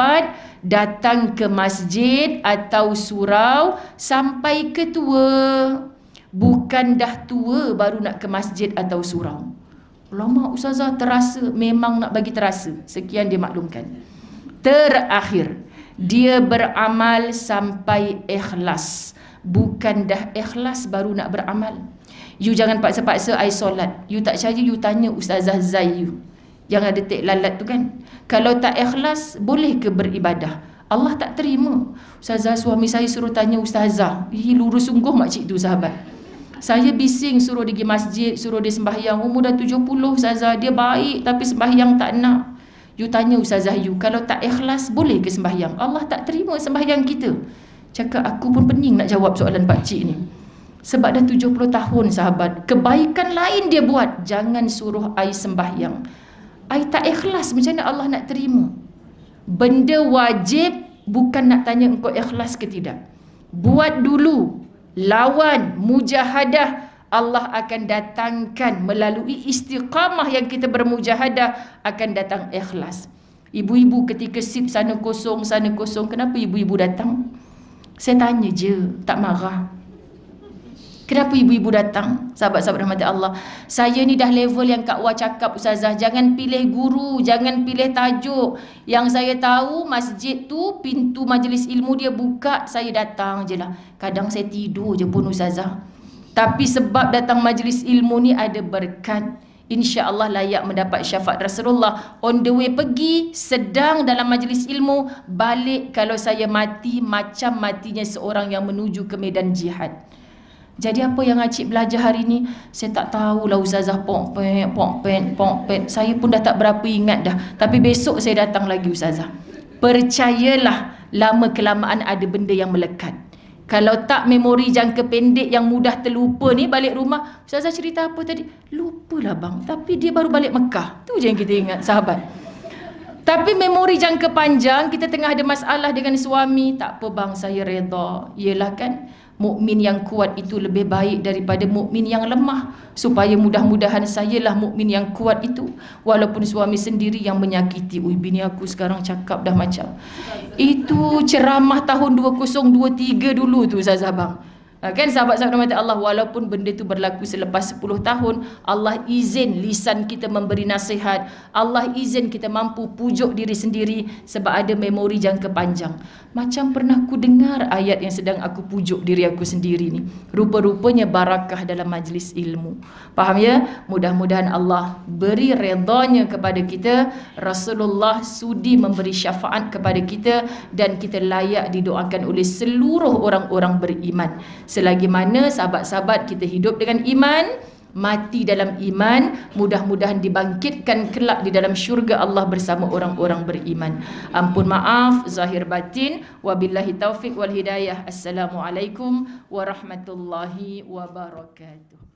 datang ke masjid atau surau sampai ke tua. Bukan dah tua baru nak ke masjid atau surau. Lama ustazah, terasa, memang nak bagi terasa. Sekian dia maklumkan. Terakhir, dia beramal sampai ikhlas. Bukan dah ikhlas baru nak beramal. You jangan paksa-paksa I solat. You tak percaya, you tanya Ustazah Zai you, yang ada tek lalat tu kan. Kalau tak ikhlas, boleh ke beribadah? Allah tak terima. Ustazah, suami saya suruh tanya ustazah. Lurus sungguh makcik tu sahabat. Saya bising suruh dia pergi masjid, suruh dia sembahyang. Umur dah 70 ustazah, dia baik tapi sembahyang tak nak. You tanya ustazah you, kalau tak ikhlas boleh ke sembahyang? Allah tak terima sembahyang kita. Cakap aku pun pening nak jawab soalan pakcik ni. Sebab dah 70 tahun sahabat, kebaikan lain dia buat. Jangan suruh I sembahyang. I tak ikhlas, macam mana Allah nak terima? Benda wajib bukan nak tanya engkau ikhlas ke tidak. Buat dulu, lawan, mujahadah. Allah akan datangkan melalui istiqamah yang kita bermujahadah, akan datang ikhlas. Ibu-ibu ketika sip sana kosong, kenapa ibu-ibu datang? Saya tanya je, tak marah. Kenapa ibu-ibu datang? Sahabat-sahabat rahmat Allah, saya ni dah level yang Kak Wah cakap ustazah, jangan pilih guru, jangan pilih tajuk. Yang saya tahu masjid tu pintu majlis ilmu dia buka, saya datang je lah. Kadang saya tidur je pun ustazah. Tapi sebab datang majlis ilmu ni ada berkat, insya-Allah layak mendapat syafaat Rasulullah. On the way pergi, sedang dalam majlis ilmu, balik kalau saya mati macam matinya seorang yang menuju ke medan jihad. Jadi apa yang Acik belajar hari ni, saya tak tahulah ustazah, pok-pet. Saya pun dah tak berapa ingat dah. Tapi besok saya datang lagi ustazah. Percayalah, lama kelamaan ada benda yang melekat. Kalau tak memori jangka pendek yang mudah terlupa ni, balik rumah, ustazah cerita apa tadi? Lupalah bang, tapi dia baru balik Mekah. Tu je yang kita ingat sahabat. Tapi memori jangka panjang, kita tengah ada masalah dengan suami, tak apa bang, saya reda. Yelah kan, mukmin yang kuat itu lebih baik daripada mukmin yang lemah. Supaya mudah-mudahan sayalah mukmin yang kuat itu, walaupun suami sendiri yang menyakiti. Ui, bini aku sekarang cakap dah macam itu ceramah tahun 2023 dulu tu ustazah bang. Kan sahabat-sahabat mata Allah, walaupun benda itu berlaku selepas 10 tahun, Allah izin lisan kita memberi nasihat, Allah izin kita mampu pujuk diri sendiri sebab ada memori jangka panjang. Macam pernah aku dengar ayat yang sedang aku pujuk diri aku sendiri ni. Rupa-rupanya barakah dalam majlis ilmu. Faham ya? Mudah-mudahan Allah beri redanya kepada kita. Rasulullah sudi memberi syafaat kepada kita dan kita layak didoakan oleh seluruh orang-orang beriman. Selagi mana sahabat-sahabat kita hidup dengan iman, mati dalam iman, mudah-mudahan dibangkitkan kelak di dalam syurga Allah bersama orang-orang beriman. Ampun maaf zahir batin, wabillahi taufik wal hidayah. Assalamualaikum warahmatullahi wabarakatuh.